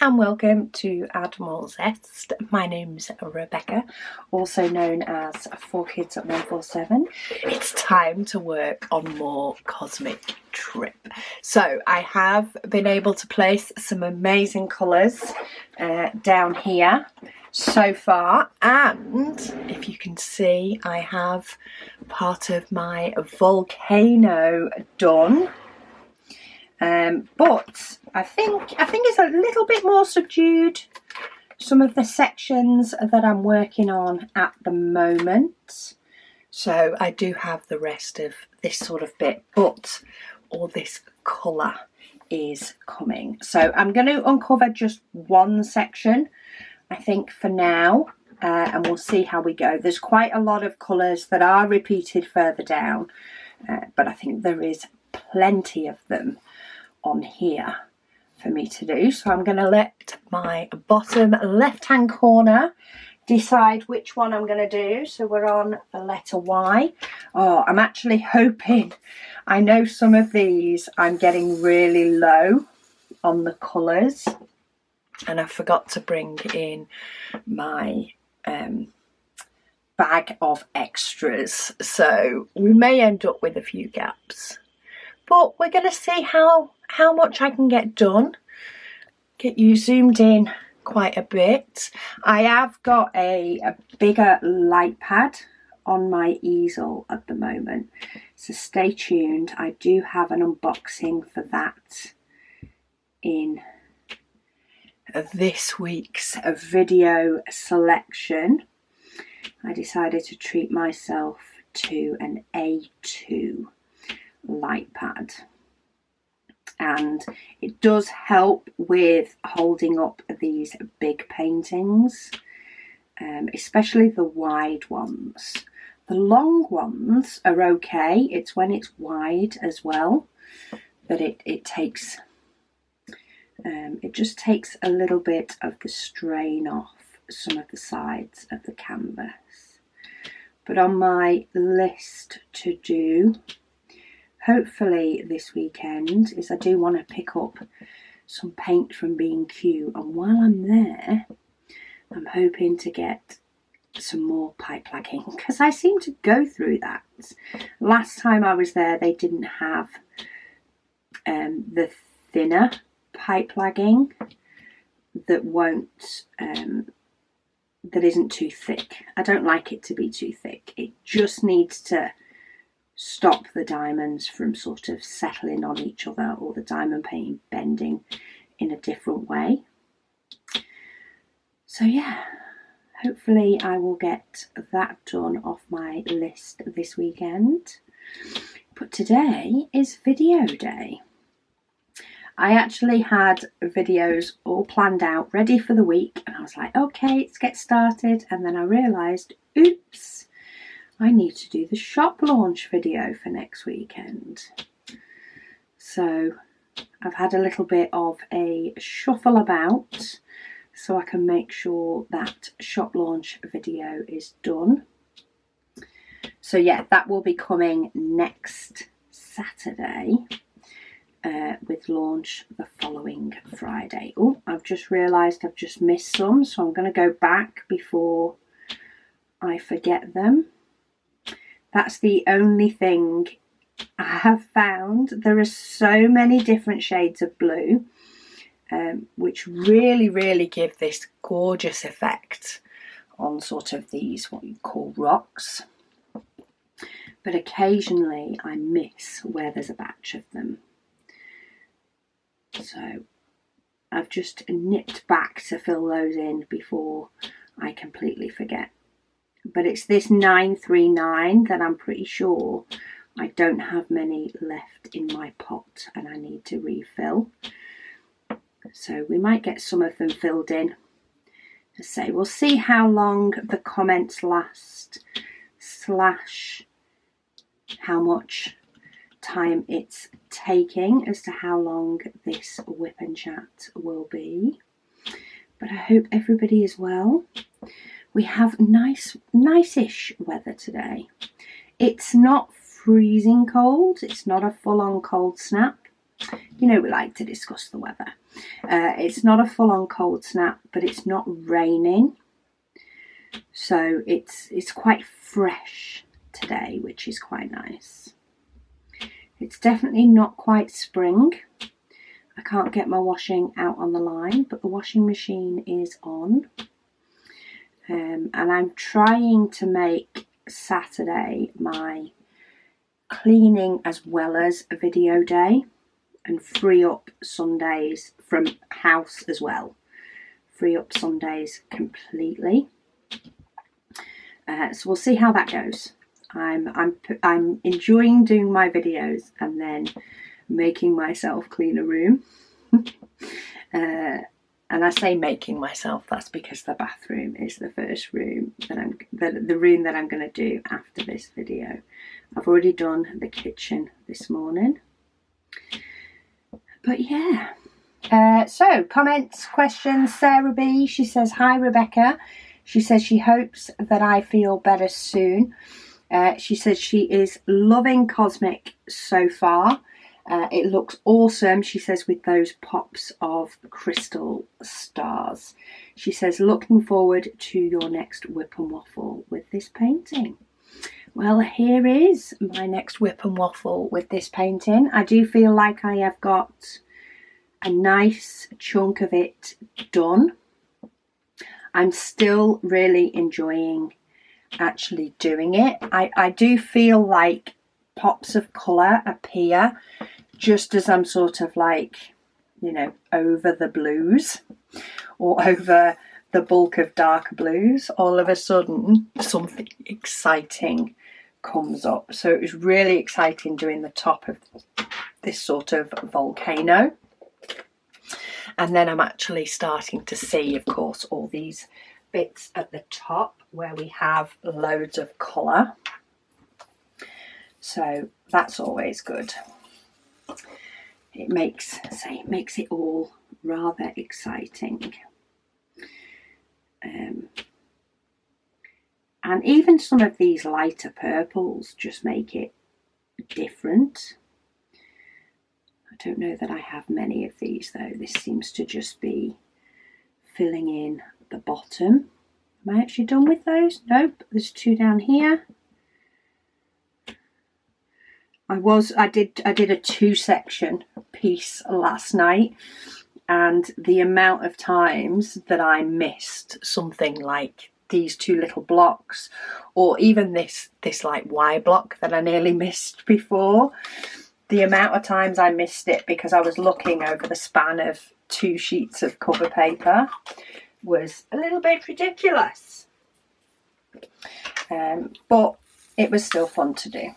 and welcome to Add More Zest. My name's Rebecca, also known as 4Kids at 147. It's time to work on more Cosmic Trip. So I have been able to place some amazing colours down here so far, and if you can see, I have part of my volcano done. But I think it's a little bit more subdued, some of the sections that I'm working on at the moment. So I do have the rest of this sort of bit, but all this colour is coming. So I'm going to uncover just one section, I think, for now, and we'll see how we go. There's quite a lot of colours that are repeated further down, but I think there is plenty of them on here for me to do. So I'm going to let my bottom left hand corner decide which one I'm going to do. So we're on the letter Y. Oh, I'm actually hoping, I know some of these I'm getting really low on the colours, and I forgot to bring in my bag of extras, so we may end up with a few gaps, but we're going to see how much I can get done. Get you zoomed in quite a bit. I have got a bigger light pad on my easel at the moment, so stay tuned. I do have an unboxing for that in this week's video selection. I decided to treat myself to an A2 light pad, and it does help with holding up these big paintings, especially the wide ones. The long ones are okay, it's when it's wide as well that it takes it just takes a little bit of the strain off some of the sides of the canvas. But on my list to do, hopefully this weekend, is I do want to pick up some paint from B&Q, and while I'm there I'm hoping to get some more pipe lagging, because I seem to go through that. Last time I was there they didn't have the thinner pipe lagging that won't that isn't too thick. I don't like it to be too thick. It just needs to stop the diamonds from sort of settling on each other, or the diamond painting bending in a different way. So yeah, hopefully I will get that done off my list this weekend. But today is video day. I actually had videos all planned out, ready for the week, and I was like, okay, let's get started. And then I realised, oops, I need to do the shop launch video for next weekend. So I've had a little bit of a shuffle about so I can make sure that shop launch video is done. So yeah, that will be coming next Saturday, with launch the following Friday. Oh, I've just realised I've just missed some, so I'm going to go back before I forget them. That's the only thing I have found. There are so many different shades of blue, which really give this gorgeous effect on sort of these, what you call rocks. But occasionally I miss where there's a batch of them. So I've just nipped back to fill those in before I completely forget. But it's this 939 that I'm pretty sure I don't have many left in my pot and I need to refill. So we might get some of them filled in. As I say, we'll see how long the comments last, / how much time it's taking as to how long this WIP and Chat will be. But I hope everybody is well. We have nice-ish weather today. It's not freezing cold, it's not a full-on cold snap, You know, we like to discuss the weather. It's not a full-on cold snap, but it's not raining. So it's quite fresh today, which is quite nice. It's definitely not quite spring. I can't get my washing out on the line, but the washing machine is on. And I'm trying to make Saturday my cleaning as well as a video day, and free up Sundays from house as well. Free up Sundays completely. So we'll see how that goes. I'm enjoying doing my videos and then making myself clean a room. And I say making myself, that's because the bathroom is the first room that the room that I'm going to do after this video. I've already done the kitchen this morning. But yeah. So comments, questions. Sarah B, she says, hi Rebecca. She says she hopes that I feel better soon. She says she is loving Cosmic so far. It looks awesome, she says, with those pops of crystal stars. She says, looking forward to your next WIP and Waffle with this painting. Well, here is my next WIP and Waffle with this painting. I do feel like I have got a nice chunk of it done. I'm still really enjoying actually doing it. I do feel like pops of colour appear just as I'm sort of like, you know, over the blues or over the bulk of darker blues. All of a sudden something exciting comes up. So it was really exciting doing the top of this sort of volcano. And then I'm actually starting to see, of course, all these bits at the top where we have loads of colour. So that's always good. It makes it all rather exciting. And even some of these lighter purples just make it different. I don't know that I have many of these though. This seems to just be filling in the bottom. Am I actually done with those? Nope, there's two down here. I did a 2-section piece last night, and the amount of times that I missed something like these two little blocks, or even this like Y block that I nearly missed before. The amount of times I missed it because I was looking over the span of 2 sheets of cover paper was a little bit ridiculous. But it was still fun to do.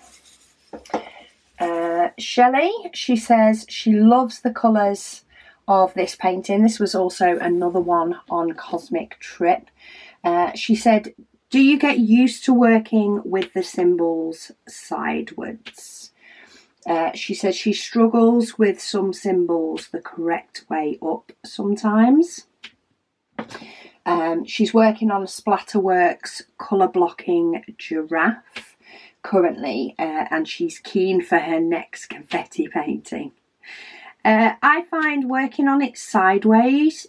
Shelley, she says she loves the colours of this painting. This was also another one on Cosmic Trip. She said, do you get used to working with the symbols sidewards? She says she struggles with some symbols the correct way up sometimes. She's working on a Splatterworks colour blocking giraffe currently, and she's keen for her next confetti painting. I find working on it sideways,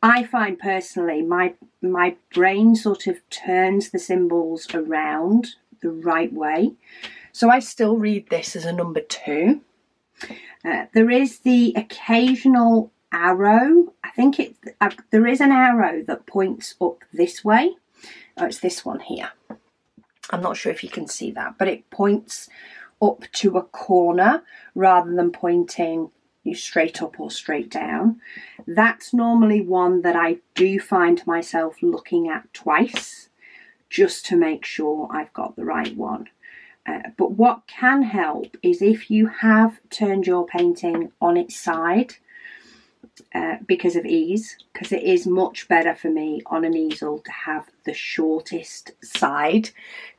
I find personally my brain sort of turns the symbols around the right way. So I still read this as a number 2. There is the occasional arrow. I think there is an arrow that points up this way. Oh, it's this one here. I'm not sure if you can see that, but it points up to a corner rather than pointing you straight up or straight down. That's normally one that I do find myself looking at twice just to make sure I've got the right one. But what can help is if you have turned your painting on its side because of ease, because it is much better for me on an easel to have the shortest side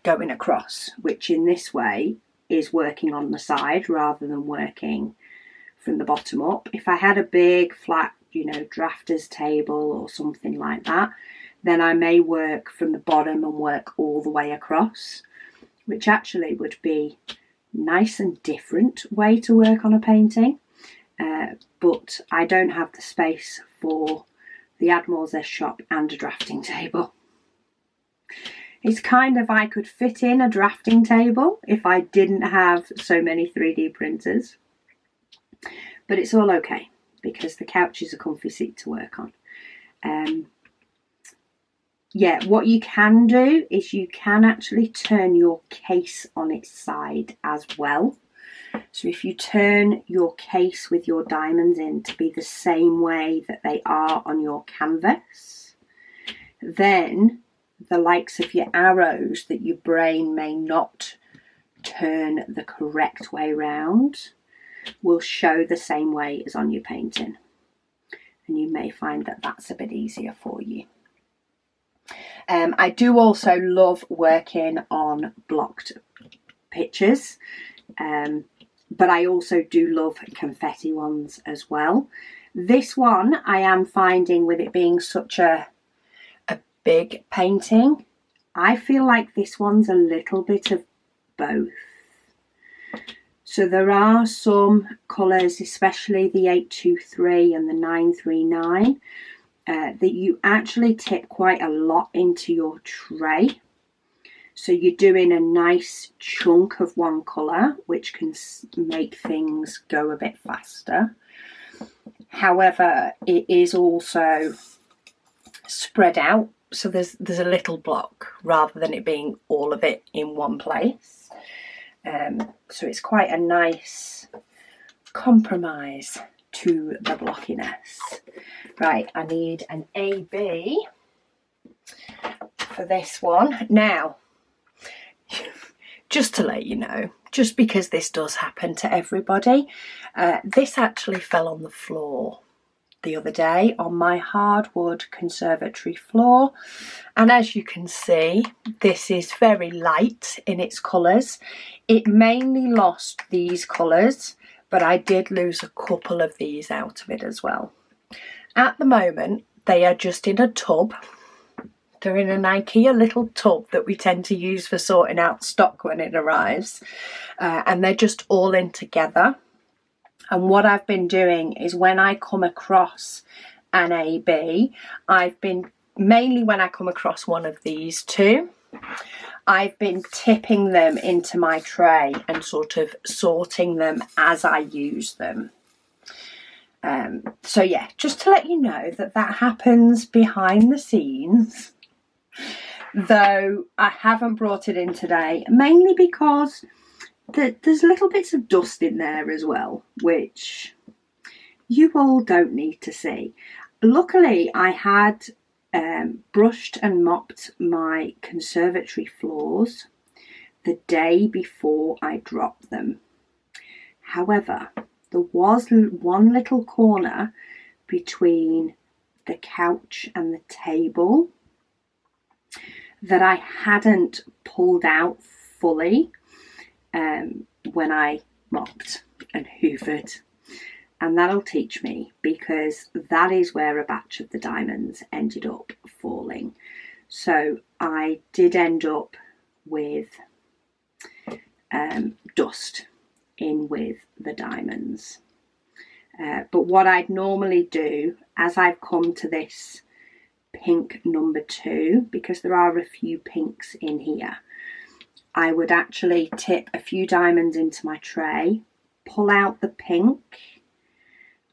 going across, which in this way is working on the side rather than working from the bottom up. If I had a big flat, you know, drafter's table or something like that, then I may work from the bottom and work all the way across, which actually would be nice and different way to work on a painting, but I don't have the space for the Admiral's Edge shop and a drafting table. It's kind of, I could fit in a drafting table if I didn't have so many 3D printers, but it's all okay because the couch is a comfy seat to work on. Yeah, what you can do is you can actually turn your case on its side as well. So if you turn your case with your diamonds in to be the same way that they are on your canvas, then the likes of your arrows that your brain may not turn the correct way round will show the same way as on your painting. And you may find that that's a bit easier for you. I do also love working on blocked pictures, but I also do love confetti ones as well. This one I am finding, with it being such a big painting, I feel like this one's a little bit of both. So there are some colours, especially the 823 and the 939, that you actually tip quite a lot into your tray. So you're doing a nice chunk of one colour, which can make things go a bit faster. However, it is also spread out, so there's a little block rather than it being all of it in one place. So it's quite a nice compromise to the blockiness. Right, I need an AB for this one. Now, just to let you know, just because this does happen to everybody, this actually fell on the floor the other day on my hardwood conservatory floor, and as you can see, this is very light in its colours. It mainly lost these colours, but I did lose a couple of these out of it as well. At the moment, they are just in a tub. They're in an IKEA little tub that we tend to use for sorting out stock when it arrives, and they're just all in together. And what I've been doing is, when I come across an AB, I've been, mainly when I come across one of these two, I've been tipping them into my tray and sort of sorting them as I use them. So yeah, just to let you know that happens behind the scenes, though I haven't brought it in today, mainly because there's little bits of dust in there as well, which you all don't need to see. Luckily, I had brushed and mopped my conservatory floors the day before I dropped them. However, there was one little corner between the couch and the table that I hadn't pulled out fully when I mopped and hoovered, and that'll teach me, because that is where a batch of the diamonds ended up falling. So I did end up with dust in with the diamonds, but what I'd normally do, as I've come to this pink number 2, because there are a few pinks in here, I would actually tip a few diamonds into my tray, pull out the pink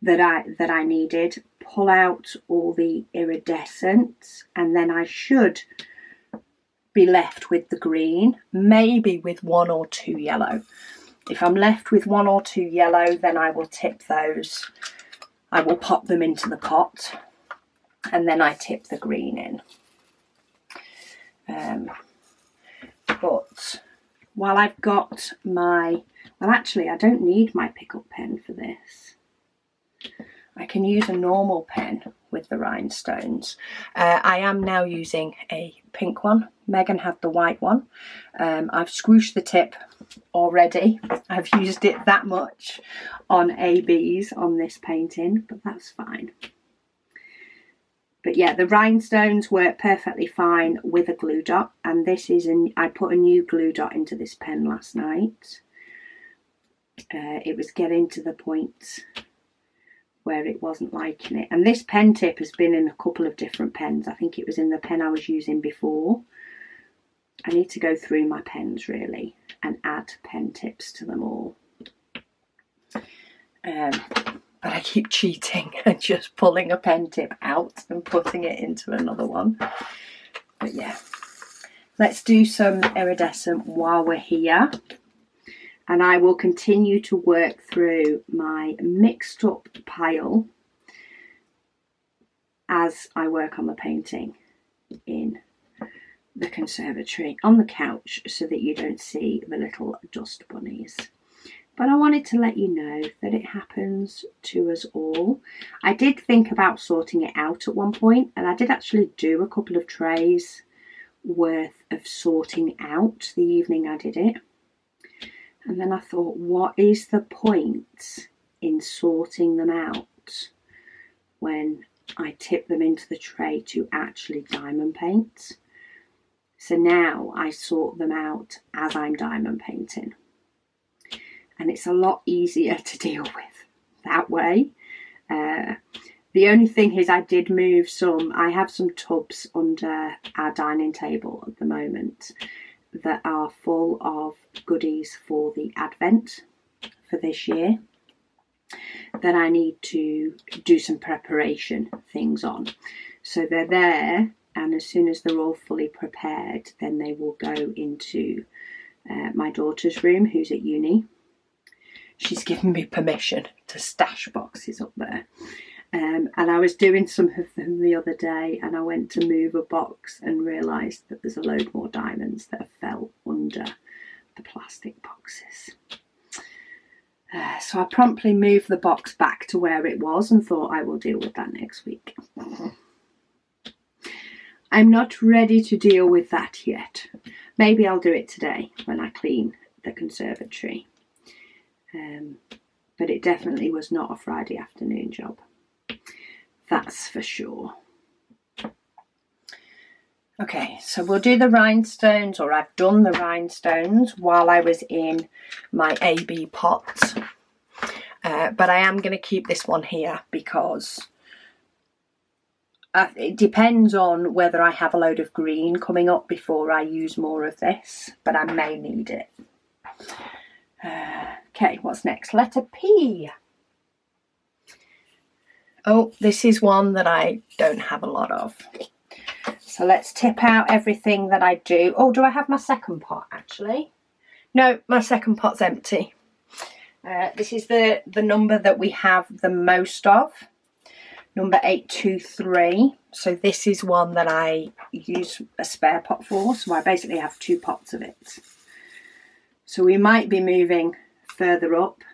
that I needed, pull out all the iridescent, and then I should be left with the green, maybe with 1 or 2 yellow. If I'm left with 1 or 2 yellow, then I will tip those. I will pop them into the pot, and then I tip the green in. But while I've got my, well, actually I don't need my pickup pen for this. I can use a normal pen with the rhinestones. I am now using a pink one. Megan had the white one. I've squooshed the tip already. I've used it that much on ABs on this painting, but that's fine. But yeah, the rhinestones work perfectly fine with a glue dot, and this is I put a new glue dot into this pen last night. it was getting to the point where it wasn't liking it. And this pen tip has been in a couple of different pens. I think it was in the pen I was using before. I need to go through my pens really and add pen tips to them all. But I keep cheating and just pulling a pen tip out and putting it into another one. But yeah, let's do some iridescent while we're here. And I will continue to work through my mixed up pile as I work on the painting in the conservatory on the couch, so that you don't see the little dust bunnies. But I wanted to let you know that it happens to us all. I did think about sorting it out at one point, and I did actually do a couple of trays worth of sorting out the evening I did it. And then I thought, what is the point in sorting them out when I tip them into the tray to actually diamond paint? So now I sort them out as I'm diamond painting. And it's a lot easier to deal with that way. The only thing is I did move some, I have some tubs under our dining table at the moment that are full of goodies for the Advent for this year that I need to do some preparation things on. So they're there, and as soon as they're all fully prepared, then they will go into my daughter's room, who's at uni. She's given me permission to stash boxes up there. And I was doing some of them the other day, and I went to move a box and realised that there's a load more diamonds that have fell under the plastic boxes. So I promptly moved the box back to where it was and thought I will deal with that next week. I'm not ready to deal with that yet. Maybe I'll do it today when I clean the conservatory. But it definitely was not a Friday afternoon job. That's for sure. Okay, so we'll do the rhinestones, or I've done the rhinestones while I was in my AB pot. But I am going to keep this one here because it depends on whether I have a load of green coming up before I use more of this, but I may need it. Okay, what's next? Letter P. Oh, this is one that I don't have a lot of. So let's tip out everything that I do. Oh, do I have my second pot actually? No, my second pot's empty. This is the number that we have the most of, number 823. So this is one that I use a spare pot for. So I basically have 2 pots of it. So we might be moving further up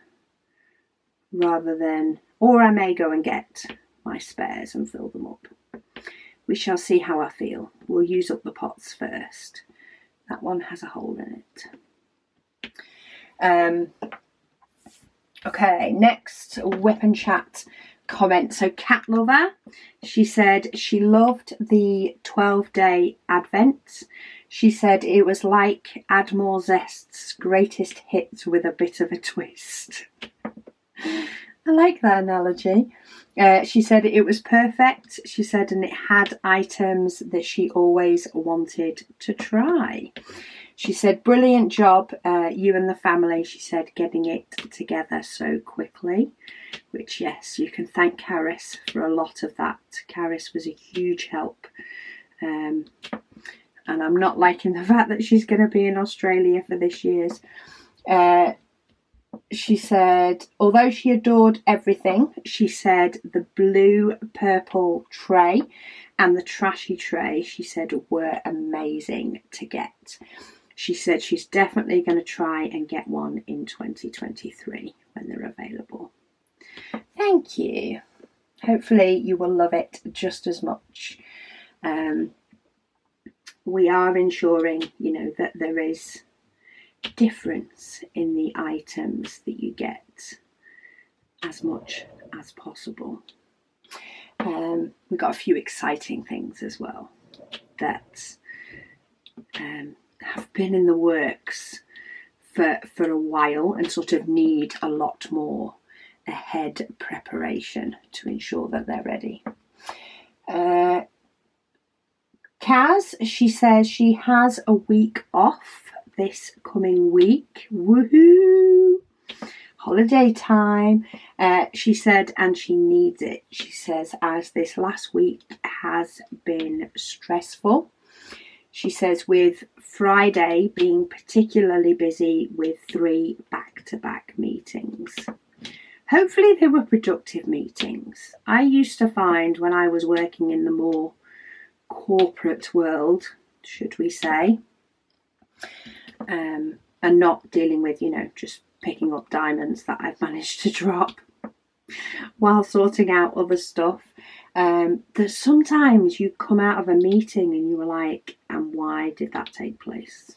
rather than, or I may go and get my spares and fill them up. We shall see how I feel. We'll use up the pots first. That one has a hole in it. Okay, next WIP and Chat comment. So Cat Lover, she said she loved the 12-day Advent. She said it was like Admiral Zest's greatest hits with a bit of a twist. I like that analogy. She said it was perfect. She said, and it had items that she always wanted to try. She said, brilliant job, you and the family, she said, getting it together so quickly. Which, yes, you can thank Caris for a lot of that. Caris was a huge help. And I'm not liking the fact that she's going to be in Australia for this year's. She said, although she adored everything, she said the blue purple tray and the trashy tray, she said, were amazing to get. She said she's definitely going to try and get one in 2023 when they're available. Thank you. Hopefully you will love it just as much. We are ensuring, you know, that there is difference in the items that you get as much as possible. We've got a few exciting things as well that have been in the works for a while and sort of need a lot more ahead preparation to ensure that they're ready. Kaz, she says she has a week off this coming week. Woohoo! Holiday time. She said, and she needs it. She says, as this last week has been stressful. She says, with Friday being particularly busy with 3 back-to-back meetings. Hopefully they were productive meetings. I used to find when I was working in the more corporate world, should we say, and not dealing with, just picking up diamonds that I've managed to drop while sorting out other stuff, that sometimes you come out of a meeting and you were like, and why did that take place?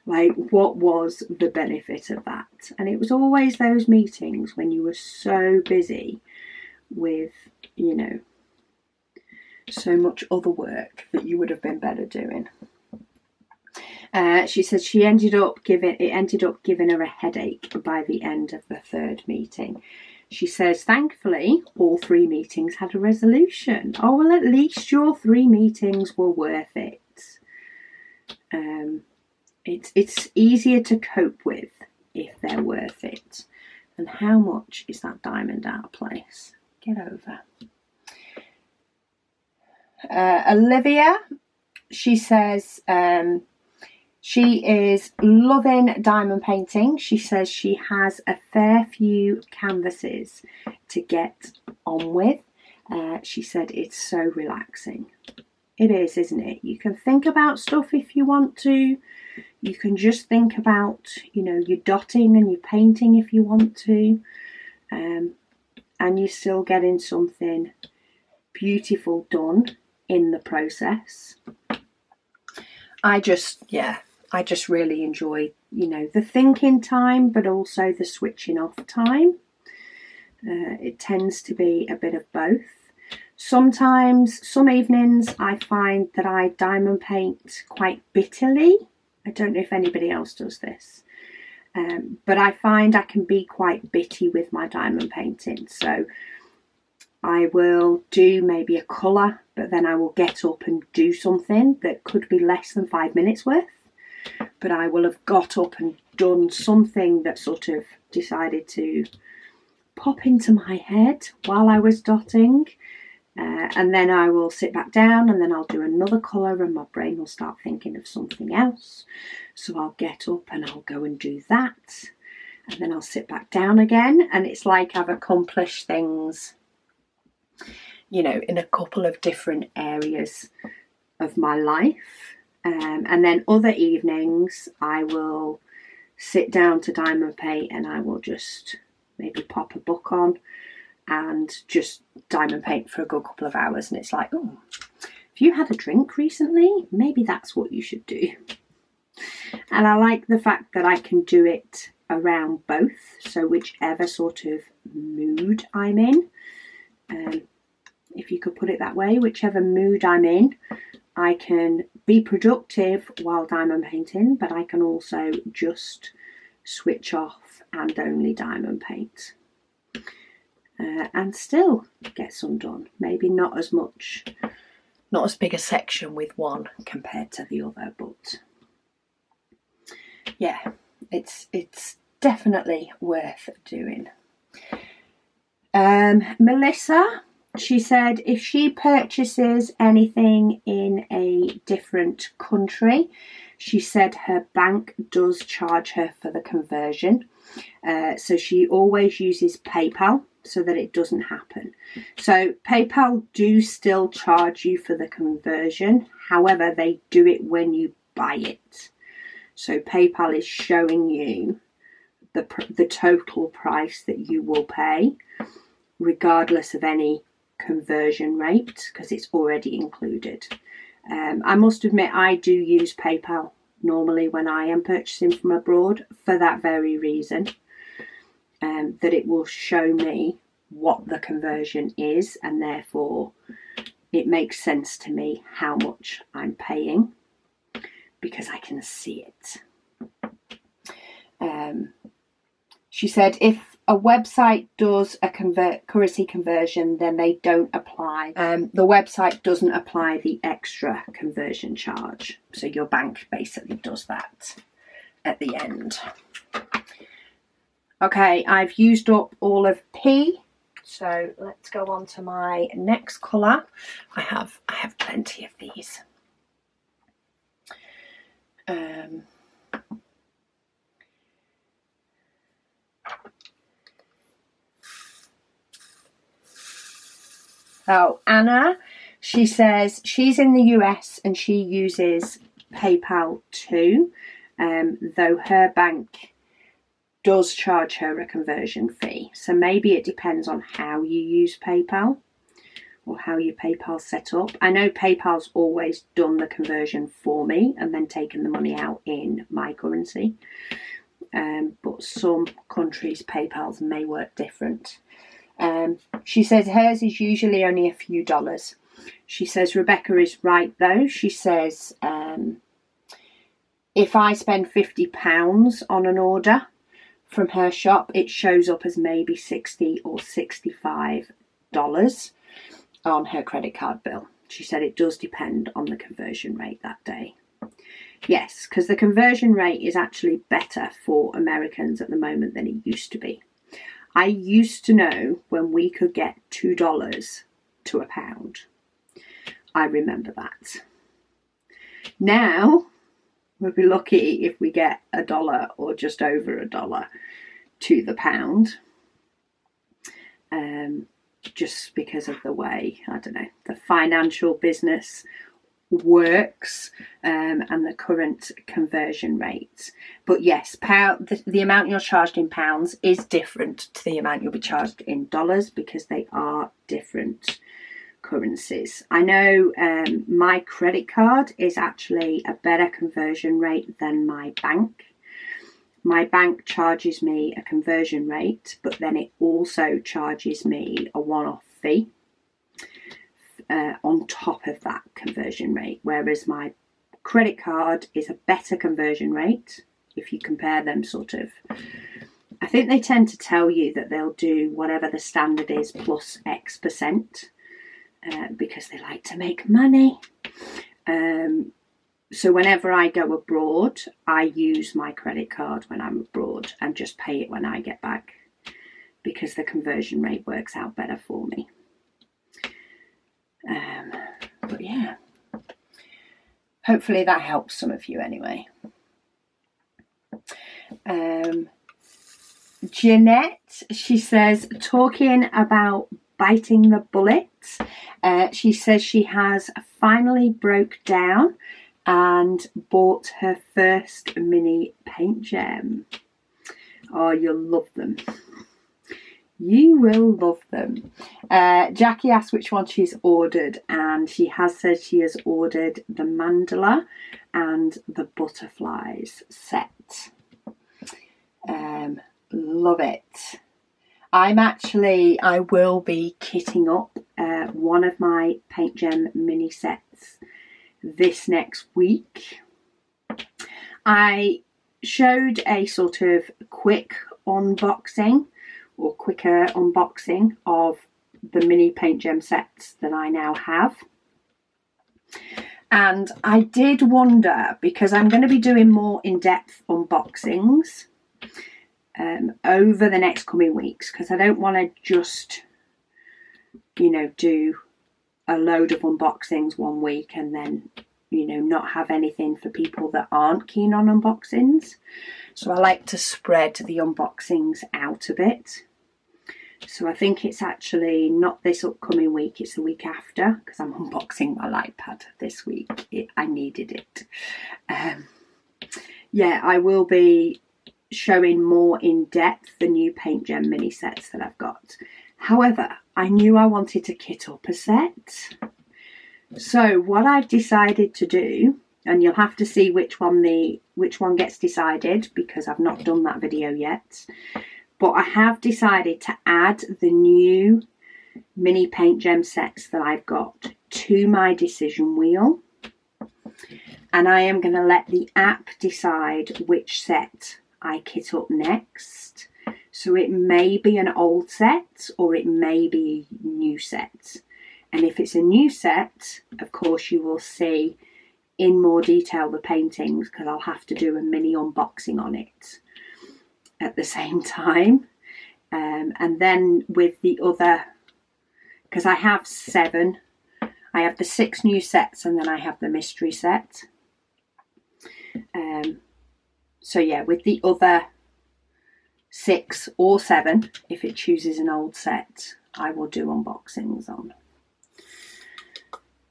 Like, what was the benefit of that? And it was always those meetings when you were so busy with, so much other work that you would have been better doing. She said it ended up giving her a headache by the end of the 3rd meeting. She says, thankfully, all 3 meetings had a resolution. Oh, well, at least your 3 meetings were worth it. It's easier to cope with if they're worth it. And how much is that diamond out of place? Get over. Olivia, she says, she is loving diamond painting. She says she has a fair few canvases to get on with. She said it's so relaxing. It is, isn't it? You can think about stuff if you want to. You can just think about, your dotting and your painting if you want to. And you're still getting something beautiful done in the process. I just really enjoy, the thinking time, but also the switching off time. It tends to be a bit of both. Sometimes, some evenings, I find that I diamond paint quite bitterly. I don't know if anybody else does this. But I find I can be quite bitty with my diamond painting. So I will do maybe a colour, but then I will get up and do something that could be less than 5 minutes worth. But I will have got up and done something that sort of decided to pop into my head while I was dotting. And then I will sit back down and then I'll do another colour and my brain will start thinking of something else. So I'll get up and I'll go and do that. And then I'll sit back down again. And it's like I've accomplished things, in a couple of different areas of my life. And then other evenings I will sit down to diamond paint and I will just maybe pop a book on and just diamond paint for a good couple of hours. And it's like, oh, if you had a drink recently, maybe that's what you should do. And I like the fact that I can do it around both. So whichever sort of mood I'm in, if you could put it that way, whichever mood I'm in, I can be productive while diamond painting, but I can also just switch off and only diamond paint. And still get some done. Maybe not as much, not as big a section with one compared to the other, but yeah, it's definitely worth doing. Melissa, she said if she purchases anything in a different country, she said her bank does charge her for the conversion. So she always uses PayPal so that it doesn't happen. So PayPal do still charge you for the conversion. However, they do it when you buy it. So PayPal is showing you the total price that you will pay, regardless of any conversion rate, because it's already included. I must admit I do use PayPal normally when I am purchasing from abroad for that very reason, that it will show me what the conversion is, and therefore it makes sense to me how much I'm paying because I can see it. She said if a website does a currency conversion, then they don't apply. The website doesn't apply the extra conversion charge. So your bank basically does that at the end. Okay, I've used up all of P. So let's go on to my next colour. I have plenty of these. Oh, Anna, she says she's in the US and she uses PayPal too, though her bank does charge her a conversion fee. So maybe it depends on how you use PayPal or how your PayPal's set up. I know PayPal's always done the conversion for me and then taken the money out in my currency. But some countries' PayPal's may work different. She says hers is usually only a few dollars. She says Rebecca is right though. She says if I spend £50 on an order from her shop, it shows up as maybe $60 or $65 on her credit card bill. She said it does depend on the conversion rate that day. Yes, because the conversion rate is actually better for Americans at the moment than it used to be. I used to know when we could get $2 to £1. I remember that. Now, we'll be lucky if we get $1 or just over $1 to the pound. Just because of the way, I don't know, the financial business works and the current conversion rates. But yes, the amount you're charged in pounds is different to the amount you'll be charged in dollars because they are different currencies. I know my credit card is actually a better conversion rate than my bank. My bank charges me a conversion rate, but then it also charges me a one-off fee on top of that conversion rate, whereas my credit card is a better conversion rate if you compare them sort of. I think they tend to tell you that they'll do whatever the standard is plus X percent because they like to make money. So whenever I go abroad, I use my credit card when I'm abroad and just pay it when I get back because the conversion rate works out better for me. But yeah, hopefully that helps some of you anyway. Jeanette, she says, talking about biting the bullet, she says she has finally broke down and bought her first mini paint gem. Oh, you'll love them. You will love them. Jackie asked which one she's ordered, and she has said she has ordered the mandala and the butterflies set. Love it. I will be kitting up one of my paint gem mini sets this next week. I showed a sort of quicker unboxing of the mini paint gem sets that I now have. And I did wonder, because I'm going to be doing more in-depth unboxings over the next coming weeks, because I don't want to just, do a load of unboxings one week and then, not have anything for people that aren't keen on unboxings. So I like to spread the unboxings out a bit. So I think it's actually not this upcoming week, it's the week after, because I'm unboxing my light pad this week. I needed it. Yeah, I will be showing more in depth the new paint gem mini sets that I've got. However, I knew I wanted to kit up a set. So what I've decided to do, and you'll have to see which one gets decided because I've not done that video yet. But I have decided to add the new mini paint gem sets that I've got to my decision wheel. And I am going to let the app decide which set I kit up next. So it may be an old set or it may be a new set. And if it's a new set, of course you will see in more detail the paintings, because I'll have to do a mini unboxing on it at the same time. And then with the other, because I have 7, I have the 6 new sets and then I have the mystery set. So yeah, with the other 6 or 7, if it chooses an old set, I will do unboxings on.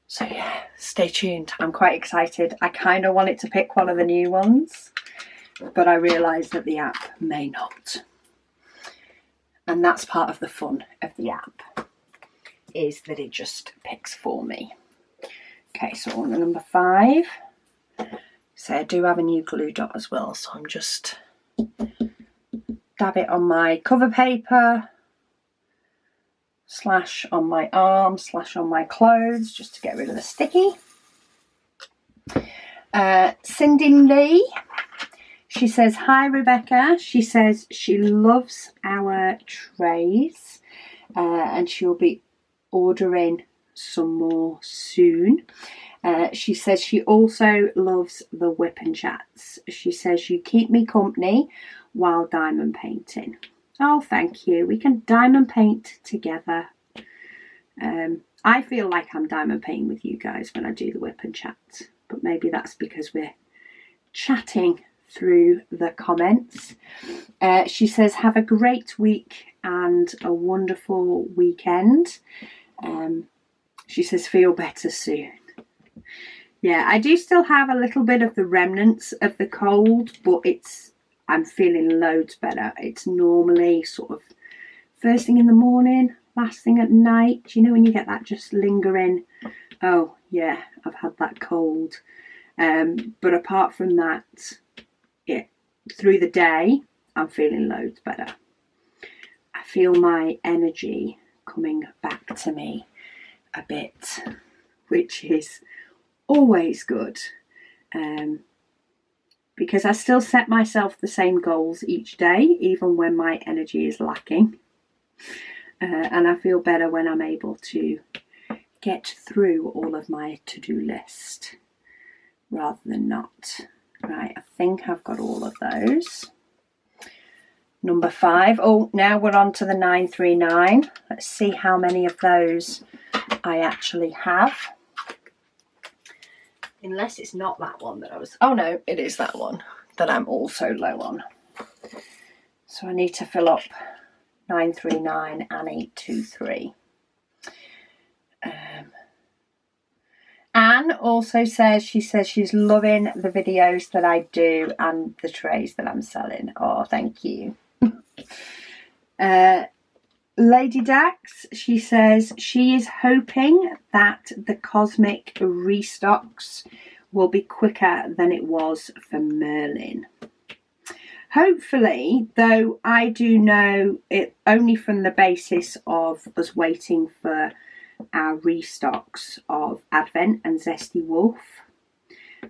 So yeah, stay tuned. I'm quite excited. I kind of wanted to pick one of the new ones, but I realised that the app may not. And that's part of the fun of the app, is that it just picks for me. Okay, so on to number 5. So I do have a new glue dot as well, so I'm just dab it on my cover paper, slash on my arm, slash on my clothes, just to get rid of the sticky. Cindy Lee, she says, hi Rebecca. She says she loves our trays and she'll be ordering some more soon. She says she also loves the WIP Chats. She says you keep me company while diamond painting. Oh, thank you. We can diamond paint together. I feel like I'm diamond painting with you guys when I do the WIP Chats, but maybe that's because we're chatting through the comments. She says, have a great week and a wonderful weekend. She says, feel better soon. Yeah, I do still have a little bit of the remnants of the cold, but I'm feeling loads better. It's normally sort of first thing in the morning, last thing at night. You know when you get that just lingering, oh yeah, I've had that cold. But apart from that, yeah, through the day, I'm feeling loads better. I feel my energy coming back to me a bit, which is always good, because I still set myself the same goals each day, even when my energy is lacking, and I feel better when I'm able to get through all of my to-do list rather than not. Right, I think I've got all of those. Number 5. Oh, now we're on to the 939. Let's see how many of those I actually have. Unless it's not that one that I was... Oh no, it is that one that I'm also low on. So I need to fill up 939 and 823. Anne also says, she says she's loving the videos that I do and the trays that I'm selling. Oh, thank you. Lady Dax, she says she is hoping that the cosmic restocks will be quicker than it was for Merlin. Hopefully, though I do know it only from the basis of us waiting for our restocks of Advent and Zesty Wolf,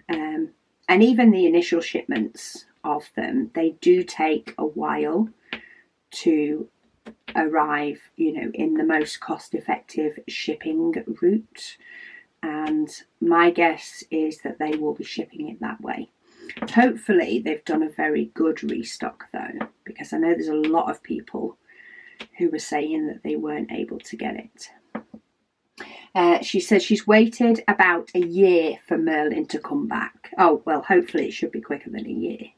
and even the initial shipments of them, they do take a while to arrive, you know, in the most cost-effective shipping route, and my guess is that they will be shipping it that way. Hopefully they've done a very good restock though, because I know there's a lot of people who were saying that they weren't able to get it. She says she's waited about a year for Merlin to come back. Oh, well, hopefully it should be quicker than a year.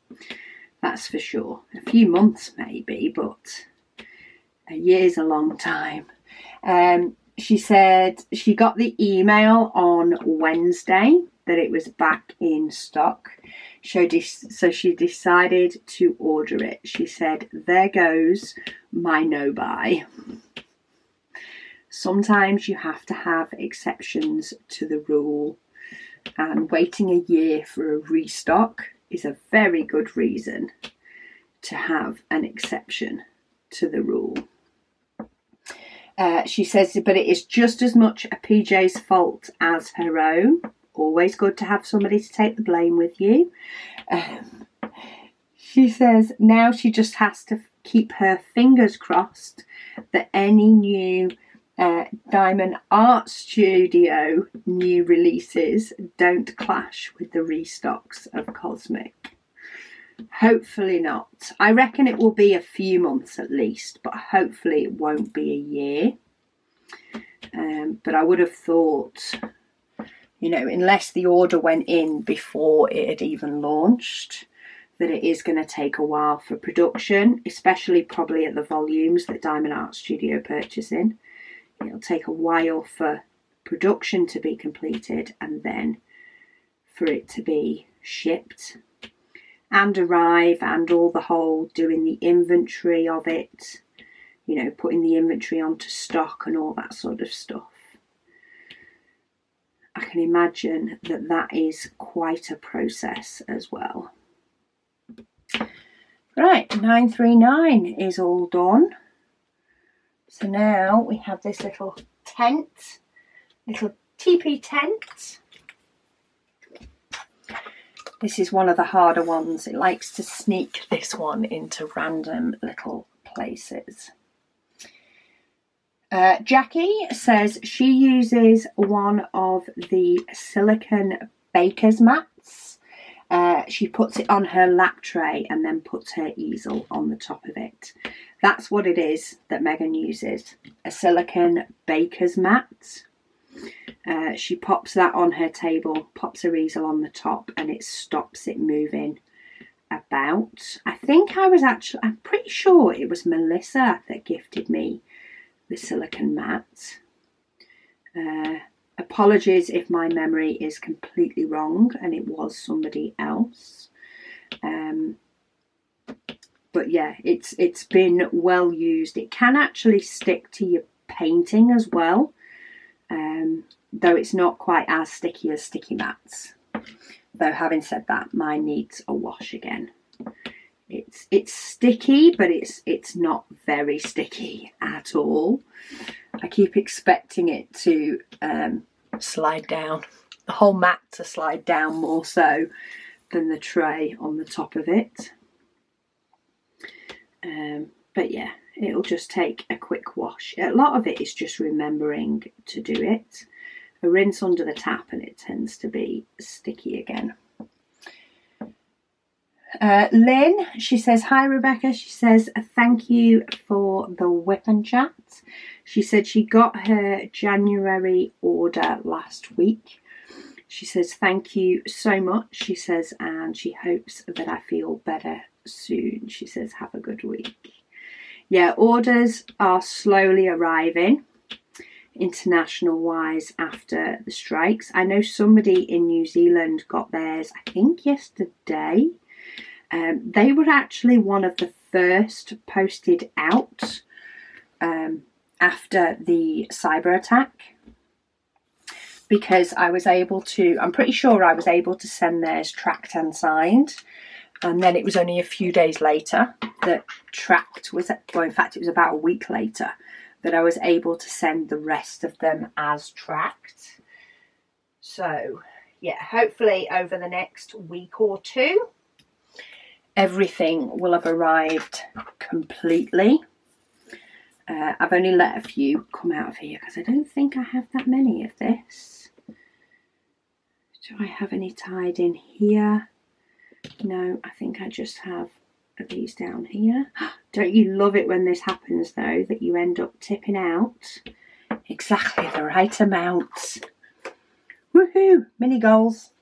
That's for sure. A few months maybe, but a year's a long time. She said she got the email on Wednesday that it was back in stock. So she decided to order it. She said, there goes my no-buy. Sometimes you have to have exceptions to the rule, and waiting a year for a restock is a very good reason to have an exception to the rule. She says, but it is just as much a PJ's fault as her own. Always good to have somebody to take the blame with you. She says now she just has to keep her fingers crossed that any new Diamond Art Studio new releases don't clash with the restocks of Cosmic. Hopefully not. I reckon it will be a few months at least, but hopefully it won't be a year. But I would have thought, you know, unless the order went in before it had even launched, that it is going to take a while for production, especially probably at the volumes that Diamond Art Studio purchasing. It'll take a while for production to be completed and then for it to be shipped and arrive, and all the whole doing the inventory of it, you know, putting the inventory onto stock and all that sort of stuff. I can imagine that that is quite a process as well. Right, 939 is all done. So now we have this little tent, little teepee tent. This is one of the harder ones. It likes to sneak this one into random little places. Jackie says she uses one of the silicone baker's mats. She puts it on her lap tray and then puts her easel on the top of it. That's what it is that Megan uses, a silicone baker's mat. She pops that on her table, pops her easel on the top, and it stops it moving about. I'm pretty sure it was Melissa that gifted me the silicone mat. Apologies if my memory is completely wrong and it was somebody else. But yeah, it's been well used. It can actually stick to your painting as well, though it's not quite as sticky as sticky mats. Though having said that, mine needs a wash again. It's sticky, but it's not very sticky at all. I keep expecting it to slide down, the whole mat to slide down more so than the tray on the top of it. But yeah, it'll just take a quick wash. A lot of it is just remembering to do it. A rinse under the tap and it tends to be sticky again. Lynn, she says, hi Rebecca. She says, thank you for the WIP Chats. She said she got her January order last week. She says, thank you so much. She says, and she hopes that I feel better soon. She says, have a good week. Yeah, orders are slowly arriving international wise after the strikes. I know somebody in New Zealand got theirs, I think yesterday. They were actually one of the first posted out after the cyber attack, because I was able to, I'm pretty sure I was able to send theirs tracked and signed, and then it was only a few days later that tracked was, well in fact it was about a week later that I was able to send the rest of them as tracked. So yeah, hopefully over the next week or two everything will have arrived completely. I've only let a few come out of here because I don't think I have that many of this. Do I have any tied in here? No, I think I just have these down here. Don't you love it when this happens though, that you end up tipping out exactly the right amount? Woohoo! Mini goals.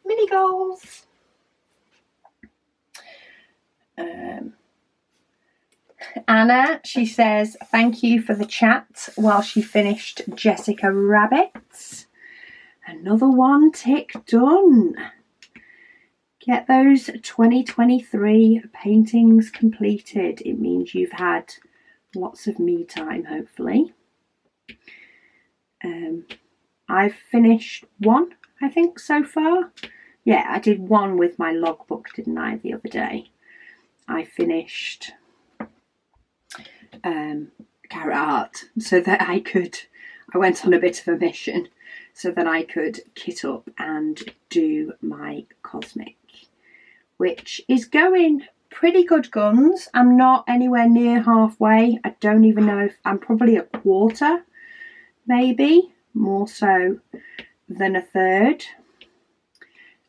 Mini goals. Anna, she says, thank you for the chat while she finished Jessica Rabbit's. Another one tick done. Get those 2023 paintings completed. It means you've had lots of me time, hopefully. I've finished one, I think, so far. Yeah, I did one with my logbook, didn't I, the other day? I finished Carrot Heart so that I went on a bit of a mission so that I could kit up and do my Cosmic which is going pretty good guns. I'm not anywhere near halfway. I don't even know if I'm probably a quarter, maybe more so than a third.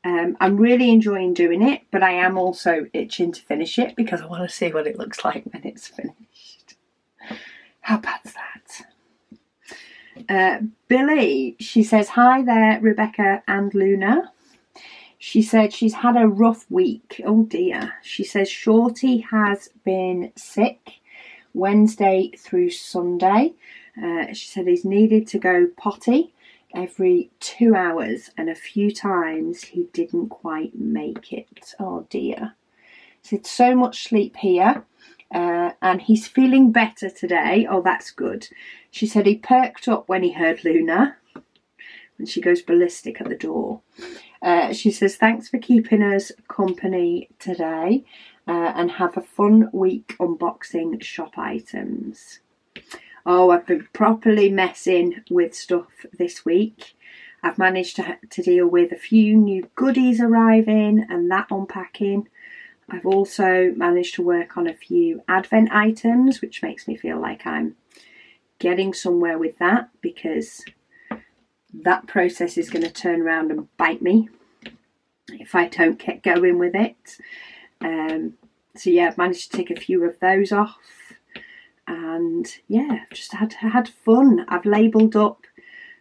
I'm really enjoying doing it, but I am also itching to finish it because I want to see what it looks like when it's finished. How bad's that? Billy, she says, hi there, Rebecca and Luna. She said she's had a rough week. Oh dear. She says Shorty has been sick Wednesday through Sunday. She said he's needed to go potty every 2 hours, and a few times he didn't quite make it. Oh dear. She said so much sleep here, and he's feeling better today. Oh, that's good. She said he perked up when he heard Luna, and she goes ballistic at the door. She says thanks for keeping us company today, and have a fun week unboxing shop items. Oh, I've been properly messing with stuff this week. I've managed to deal with a few new goodies arriving and that unpacking. I've also managed to work on a few advent items, which makes me feel like I'm getting somewhere with that, because that process is going to turn around and bite me if I don't get going with it. So yeah, I've managed to take a few of those off. And yeah, I've just had fun. I've labelled up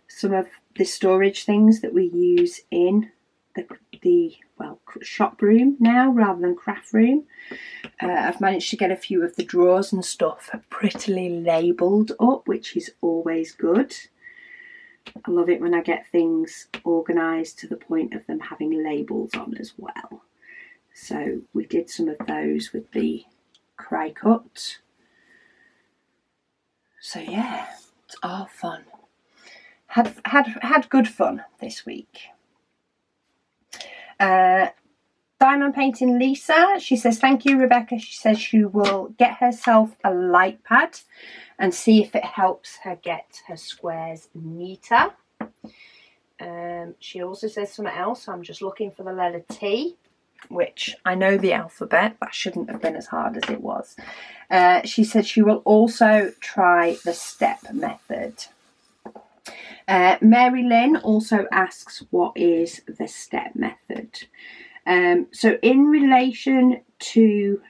some of the storage things that we use in the shop room now rather than craft room. I've managed to get a few of the drawers and stuff prettily labelled up, which is always good. I love it when I get things organised to the point of them having labels on as well. So we did some of those with the cry cut. So yeah, it's all fun. Had good fun this week. Diamond Painting Lisa, she says thank you, Rebecca. She says she will get herself a light pad and see if it helps her get her squares neater. She also says something else. So I'm just looking for the letter T, which I know the alphabet. That shouldn't have been as hard as it was. She said she will also try the step method. Mary Lynn also asks, what is the step method? So in relation to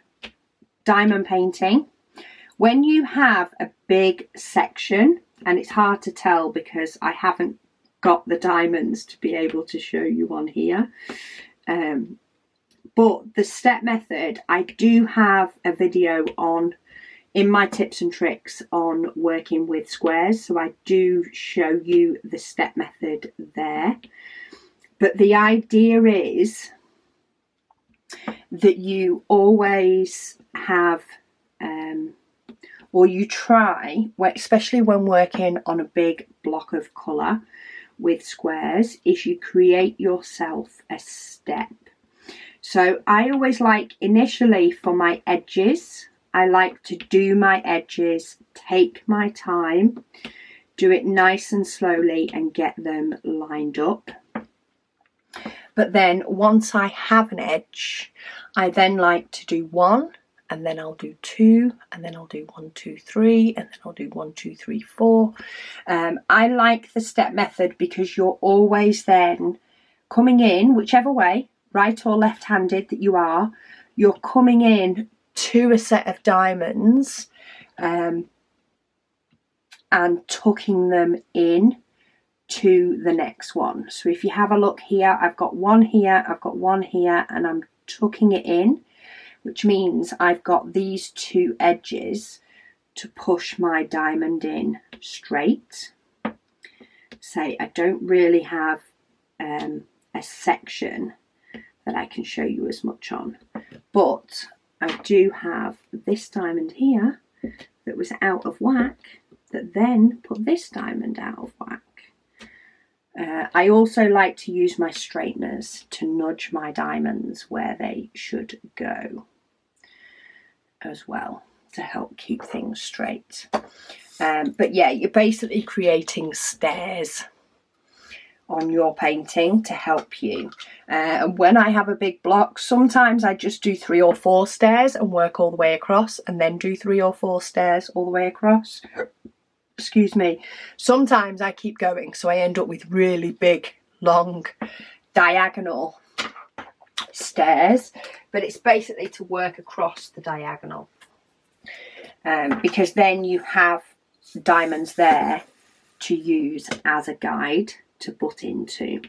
diamond painting, when you have a big section, and it's hard to tell because I haven't got the diamonds to be able to show you on here, but the step method, I do have a video on in my tips and tricks on working with squares, so I do show you the step method there. But the idea is that you always have, or you try, especially when working on a big block of colour with squares, is you create yourself a step. So I always like, initially for my edges, I like to do my edges, take my time, do it nice and slowly and get them lined up. But then once I have an edge, I then like to do one, and then I'll do two, and then I'll do 1, 2, 3, and then I'll do 1, 2, 3, 4. I like the step method because you're always then coming in, whichever way, right or left-handed that you are, you're coming in to a set of diamonds and tucking them in to the next one. So if you have a look here, I've got one here, I've got one here, and I'm tucking it in, which means I've got these two edges to push my diamond in straight. Say I don't really have a section that I can show you as much on, but I do have this diamond here that was out of whack that then put this diamond out of whack. I also like to use my straighteners to nudge my diamonds where they should go as well, to help keep things straight. But yeah, you're basically creating stairs on your painting to help you. And when I have a big block, sometimes I just do 3 or 4 stairs and work all the way across, and then do 3 or 4 stairs all the way across. Excuse me. Sometimes I keep going, so I end up with really big, long, diagonal stairs, but it's basically to work across the diagonal, because then you have diamonds there to use as a guide to butt into.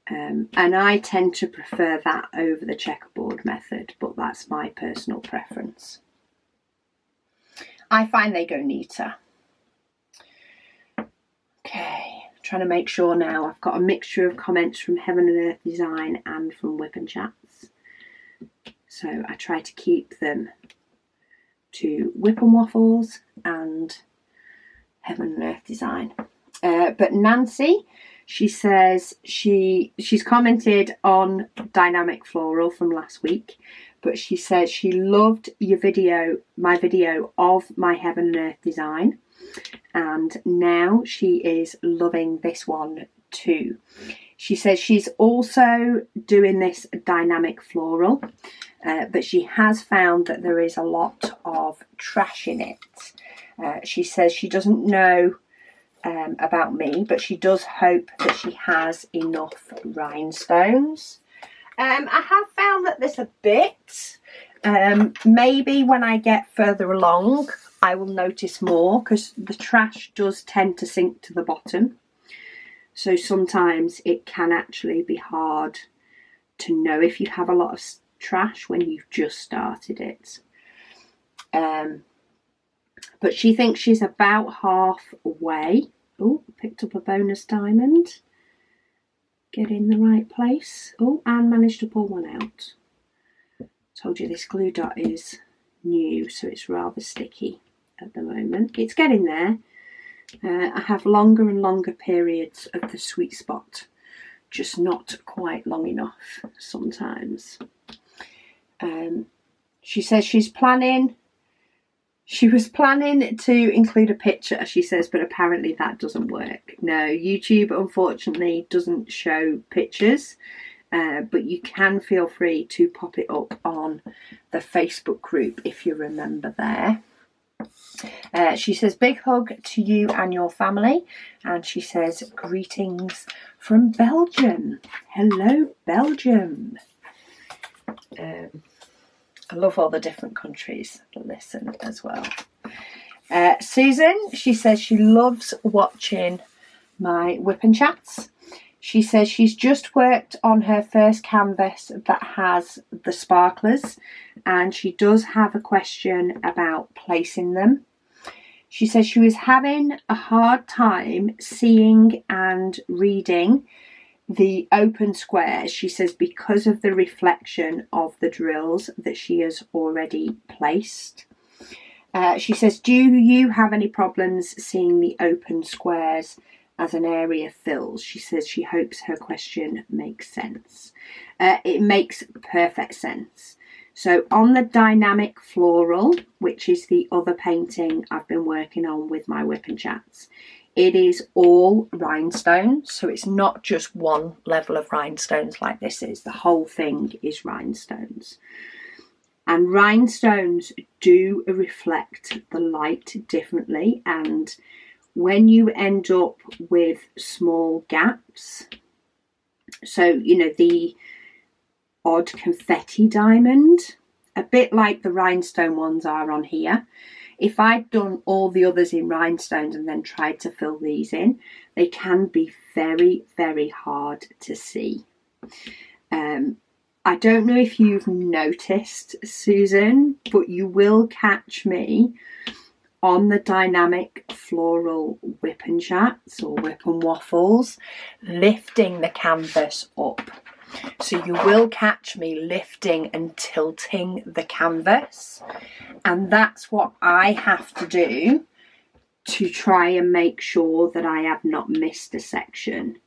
And I tend to prefer that over the checkerboard method, but that's my personal preference. I find they go neater. Okay, trying to make sure now. I've got a mixture of comments from Heaven and Earth Design and from WIP Chats. So I try to keep them to WIP and Waffles and Heaven and Earth Design. But Nancy, she says she's commented on Dynamic Floral from last week, but she says she loved your video, my video of my Heaven and Earth Design, and now she is loving this one too. She says she's also doing this Dynamic Floral, but she has found that there is a lot of trash in it. She says she doesn't know about me, but she does hope that she has enough rhinestones. I have found that there's a bit. Maybe when I get further along I will notice more, because the trash does tend to sink to the bottom, so sometimes it can actually be hard to know if you have a lot of trash when you've just started it. But she thinks she's about halfway. Oh, picked up a bonus diamond. Get in the right place. Oh, and managed to pull one out. Told you this glue dot is new, so it's rather sticky at the moment. It's getting there. I have longer and longer periods of the sweet spot, just not quite long enough sometimes. She says she was planning to include a picture, she says, but apparently that doesn't work. No, YouTube unfortunately doesn't show pictures, but you can feel free to pop it up on the Facebook group if you remember there. She says big hug to you and your family, and she says greetings from Belgium. Hello Belgium. I love all the different countries that listen as well. Susan, she says she loves watching my WIP Chats. She says she's just worked on her first canvas that has the sparklers, and she does have a question about placing them. She says she was having a hard time seeing and reading the open squares, she says, because of the reflection of the drills that she has already placed. She says, do you have any problems seeing the open squares as an area fills? She says she hopes her question makes sense. It makes perfect sense. So on the Dynamic Floral, which is the other painting I've been working on with my WIP Chats, it is all rhinestones, so it's not just one level of rhinestones like this is. The whole thing is rhinestones. And rhinestones do reflect the light differently, and when you end up with small gaps, so, you know, the odd confetti diamond, a bit like the rhinestone ones are on here. If I'd done all the others in rhinestones and then tried to fill these in, they can be very, very hard to see. I don't know if you've noticed, Susan, but you will catch me on the Dynamic Floral WIP Chats or WIP and Waffles lifting the canvas up. So you will catch me lifting and tilting the canvas, and that's what I have to do to try and make sure that I have not missed a section,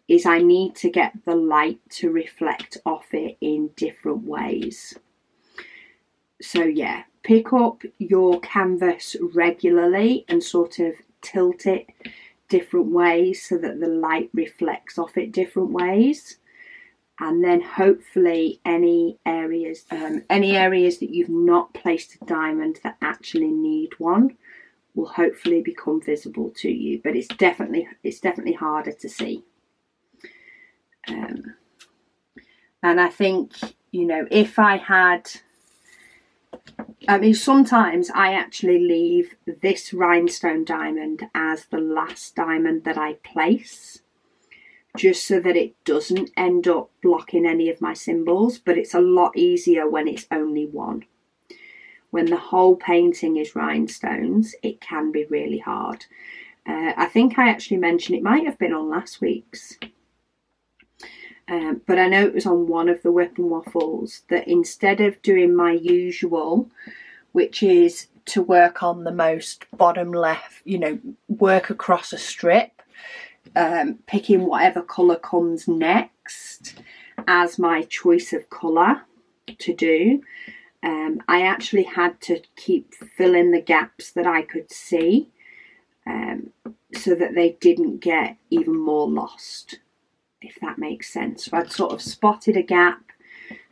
is I need to get the light to reflect off it in different ways. So yeah, pick up your canvas regularly and sort of tilt it different ways so that the light reflects off it different ways. And then hopefully any areas that you've not placed a diamond that actually need one will hopefully become visible to you. But it's definitely harder to see. And I think, you know, if I had, I mean, sometimes I actually leave this rhinestone diamond as the last diamond that I place, just so that it doesn't end up blocking any of my symbols. But it's a lot easier when it's only one. When the whole painting is rhinestones, it can be really hard. I think I actually mentioned, it might have been on last week's, but I know it was on one of the WIP and Waffles, that instead of doing my usual, which is to work on the most bottom left, you know, work across a strip, picking whatever colour comes next as my choice of colour to do, I actually had to keep filling the gaps that I could see, so that they didn't get even more lost, if that makes sense. So I'd sort of spotted a gap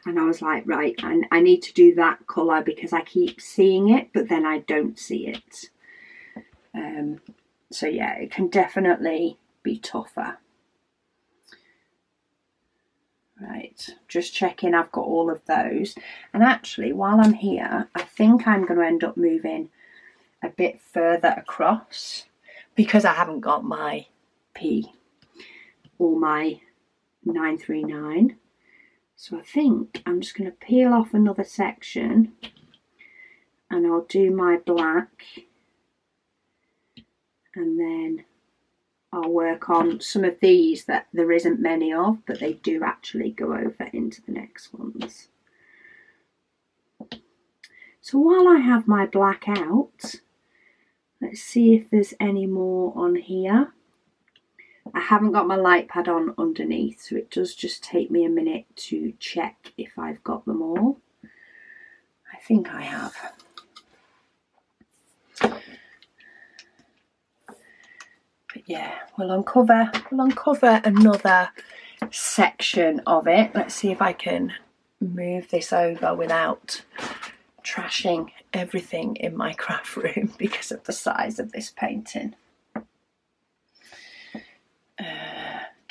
and I was like, right, I need to do that colour because I keep seeing it, but then I don't see it. So yeah, it can definitely be tougher. Right, just checking I've got all of those. And actually, while I'm here, I think I'm going to end up moving a bit further across because I haven't got my P or my 939. So I think I'm just going to peel off another section and I'll do my black, and then I'll work on some of these that there isn't many of, but they do actually go over into the next ones. So while I have my black out, let's see if there's any more on here. I haven't got my light pad on underneath, so it does just take me a minute to check if I've got them all. I think I have. But yeah, we'll uncover another section of it. Let's see if I can move this over without trashing everything in my craft room because of the size of this painting.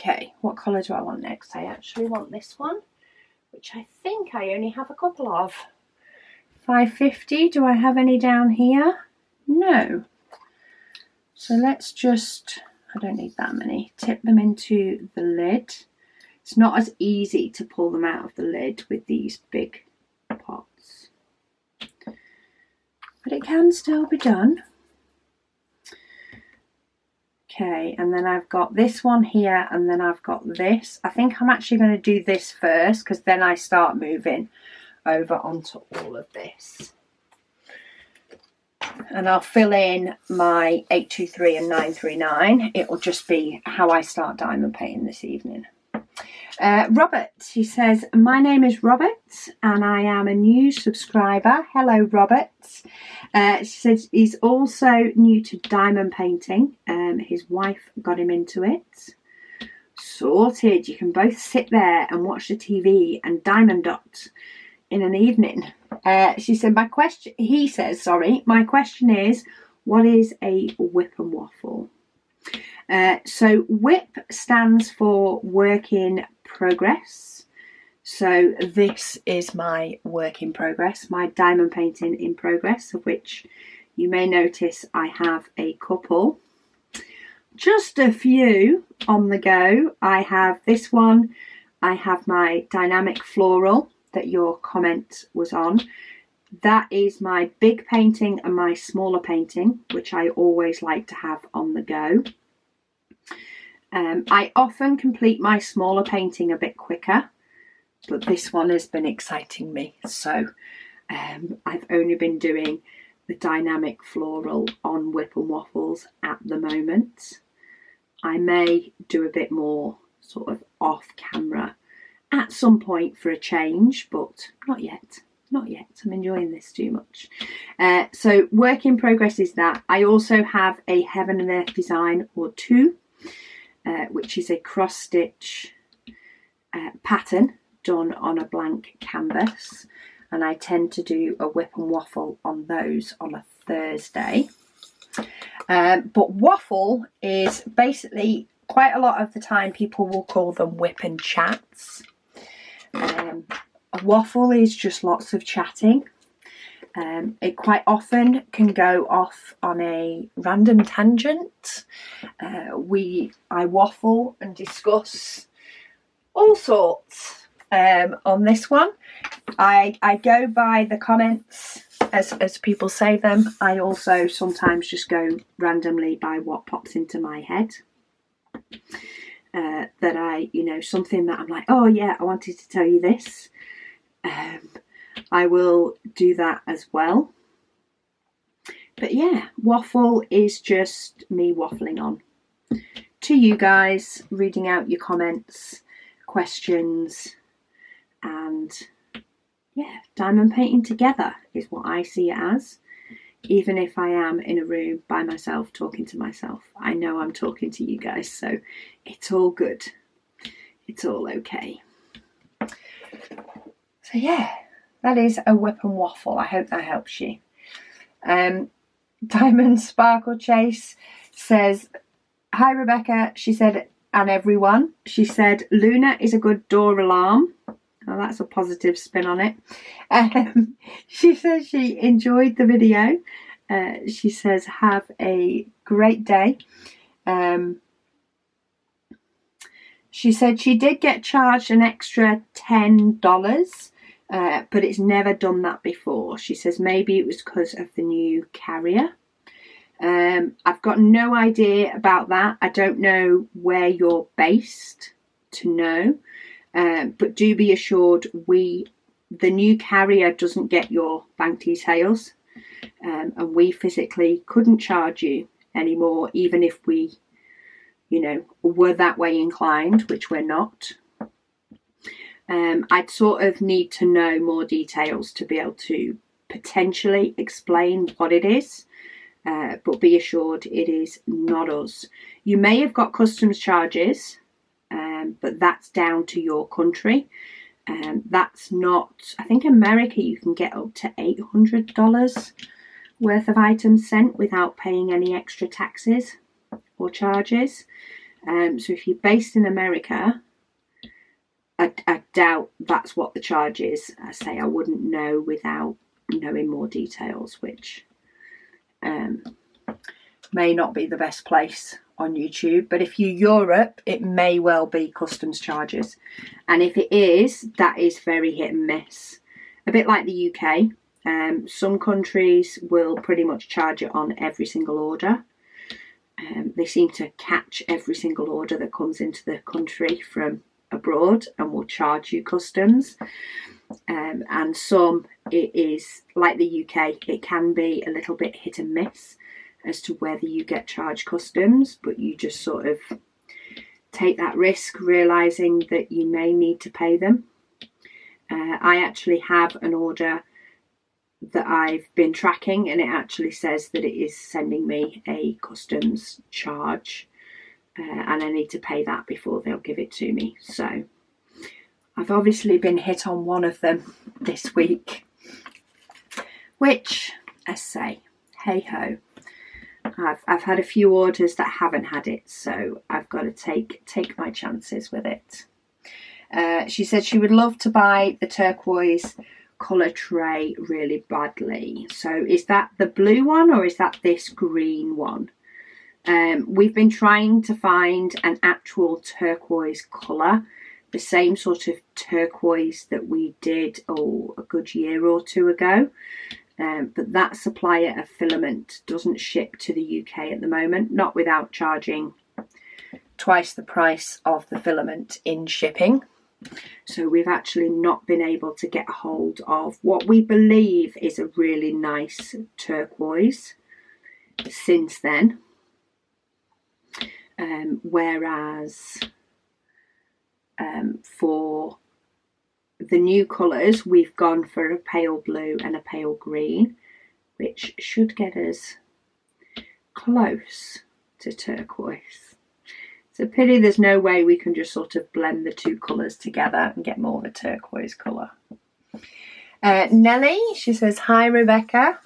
Okay, what colour do I want next? I actually want this one, which I think I only have a couple of. 550, do I have any down here? No. So let's just, I don't need that many, tip them into the lid. It's not as easy to pull them out of the lid with these big pots, but it can still be done. Okay, and then I've got this one here, and then I've got this. I think I'm actually going to do this first because then I start moving over onto all of this. And I'll fill in my 823 and 939. It will just be how I start diamond painting this evening. Robert, he says, my name is Robert and I am a new subscriber. Hello, Robert. She says he's also new to diamond painting. His wife got him into it. Sorted. You can both sit there and watch the TV and diamond dot in an evening. She said, he says, sorry, my question is, what is a WIP and Waffle? So WIP stands for work in progress. So this is my work in progress, my diamond painting in progress, of which you may notice I have a couple, just a few on the go. I have this one, I have my dynamic floral that your comment was on. That is my big painting and my smaller painting, which I always like to have on the go. I often complete my smaller painting a bit quicker, but this one has been exciting me. So I've only been doing the dynamic floral on WIP and Waffles at the moment. I may do a bit more sort of off camera at some point for a change, but not yet. not yet. I'm enjoying this too much. So work in progress is that. I also have a Heaven and Earth design or two, which is a cross stitch pattern done on a blank canvas, and I tend to do a WIP and Waffle on those on a Thursday. But Waffle is basically, quite a lot of the time people will call them WIP and Chats. A waffle is just lots of chatting. It quite often can go off on a random tangent. I waffle and discuss all sorts on this one. I go by the comments as people say them. I also sometimes just go randomly by what pops into my head. That I, something that I'm like, oh yeah, I wanted to tell you this. I will do that as well. But yeah, waffle is just me waffling on to you guys, reading out your comments, questions, and yeah, diamond painting together is what I see it as. Even if I am in a room by myself talking to myself, I know I'm talking to you guys, so it's all good. It's all okay. So yeah, that is a WIP and Waffle. I hope that helps you. Diamond Sparkle Chase says, hi Rebecca, she said, and everyone. She said, Luna is a good door alarm. Oh, that's a positive spin on it. She says she enjoyed the video. She says, have a great day. She said she did get charged an extra $10, but it's never done that before. She says maybe it was because of the new carrier. I've got no idea about that. I don't know where you're based to know. But do be assured, the new carrier doesn't get your bank details, and we physically couldn't charge you anymore, even if we, were that way inclined, which we're not. I'd sort of need to know more details to be able to potentially explain what it is, but be assured it is not us. You may have got customs charges, but that's down to your country. That's not, I think America you can get up to $800 worth of items sent without paying any extra taxes or charges. So if you're based in America, I doubt that's what the charge is. I say I wouldn't know without knowing more details, which may not be the best place on YouTube. But if you're Europe, it may well be customs charges, and if it is, that is very hit and miss, a bit like the UK. Some countries will pretty much charge it on every single order. They seem to catch every single order that comes into the country from abroad and will charge you customs. And some, it is like the UK, it can be a little bit hit and miss as to whether you get charged customs, but you just sort of take that risk, realising that you may need to pay them. I actually have an order that I've been tracking, and it actually says that it is sending me a customs charge, and I need to pay that before they'll give it to me. So I've obviously been hit on one of them this week, which, I say, hey ho. I've had a few orders that haven't had it, so I've got to take my chances with it. She said she would love to buy the turquoise colour tray really badly. So is that the blue one or is that this green one? We've been trying to find an actual turquoise colour, the same sort of turquoise that we did a good year or two ago. But that supplier of filament doesn't ship to the UK at the moment, not without charging twice the price of the filament in shipping. So we've actually not been able to get a hold of what we believe is a really nice turquoise since then. Whereas for the new colours, we've gone for a pale blue and a pale green, which should get us close to turquoise. It's a pity there's no way we can just sort of blend the two colours together and get more of a turquoise colour. Nellie, she says, hi Rebecca.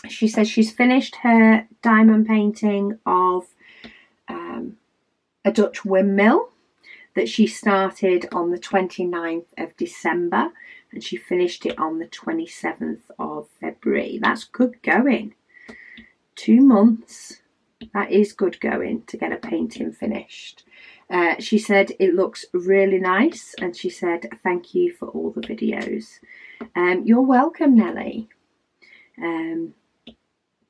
She says she's finished her diamond painting of a Dutch windmill that she started on the 29th of December and she finished it on the 27th of February. That's good going. 2 months. That is good going to get a painting finished. She said it looks really nice and she said thank you for all the videos. You're welcome, Nellie.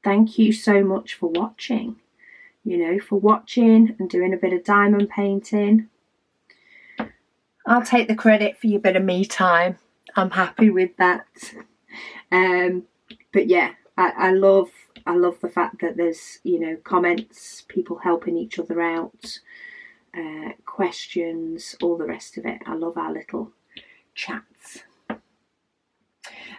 Thank you so much for watching. You know, for watching and doing a bit of diamond painting. I'll take the credit for your bit of me time. I'm happy with that. But yeah, I love the fact that there's, you know, comments, people helping each other out, questions, all the rest of it. I love our little chats.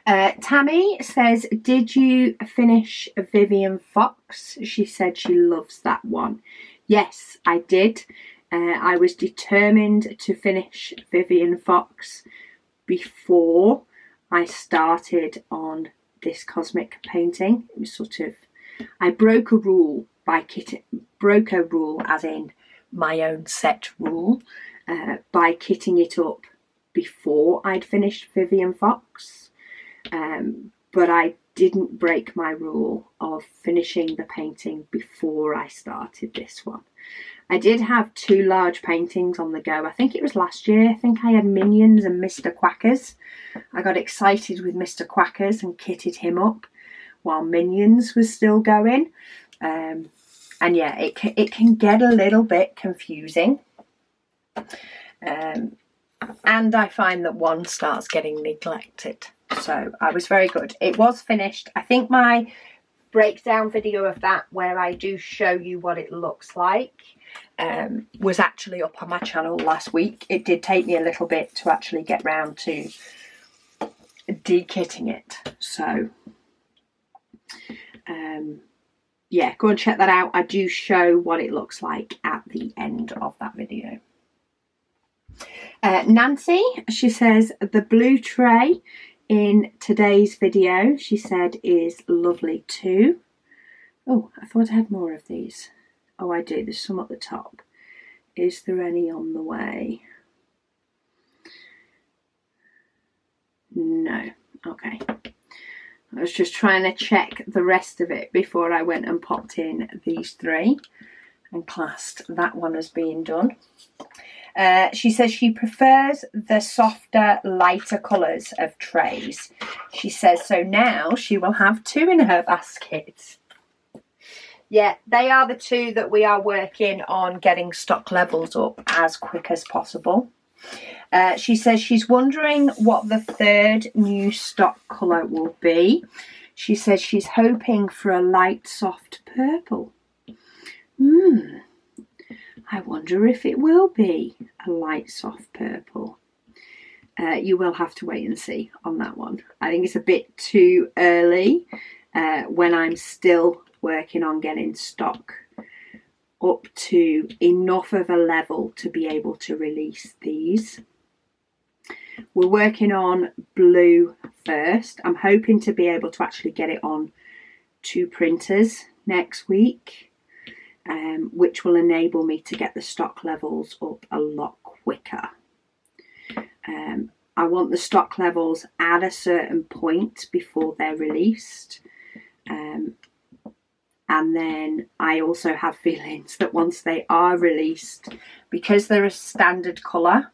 Tammy says, did you finish Vivian Fox? She said she loves that one. Yes, I did. I was determined to finish Vivian Fox before I started on this cosmic painting. It was sort of, I broke a rule as in my own set rule, by kitting it up before I'd finished Vivian Fox. But I didn't break my rule of finishing the painting before I started this one. I did have 2 large paintings on the go. I think it was last year. I think I had Minions and Mr. Quackers. I got excited with Mr. Quackers and kitted him up while Minions was still going. And yeah, it can get a little bit confusing. And I find that one starts getting neglected. So I was very good. It was finished. I think my breakdown video of that, where I do show you what it looks like, was actually up on my channel last week. It did take me a little bit to actually get round to de-kitting it. So yeah, go and check that out. I do show what it looks like at the end of that video. Nancy, she says, the blue tray in today's video, she said, is lovely too. Oh, I thought I had more of these. Oh, I do. There's some at the top. Is there any on the way? No. Okay. I was just trying to check the rest of it before I went and popped in these 3 and classed that one as being done. She says she prefers the softer, lighter colours of trays. She says so now she will have 2 in her basket. Yeah, they are the 2 that we are working on getting stock levels up as quick as possible. She says she's wondering what the 3rd new stock colour will be. She says she's hoping for a light, soft purple. I wonder if it will be a light, soft purple. You will have to wait and see on that one. I think it's a bit too early when I'm still working on getting stock up to enough of a level to be able to release these. We're working on blue first. I'm hoping to be able to actually get it on 2 printers next week. Which will enable me to get the stock levels up a lot quicker. I want the stock levels at a certain point before they're released. And then I also have feelings that once they are released, because they're a standard colour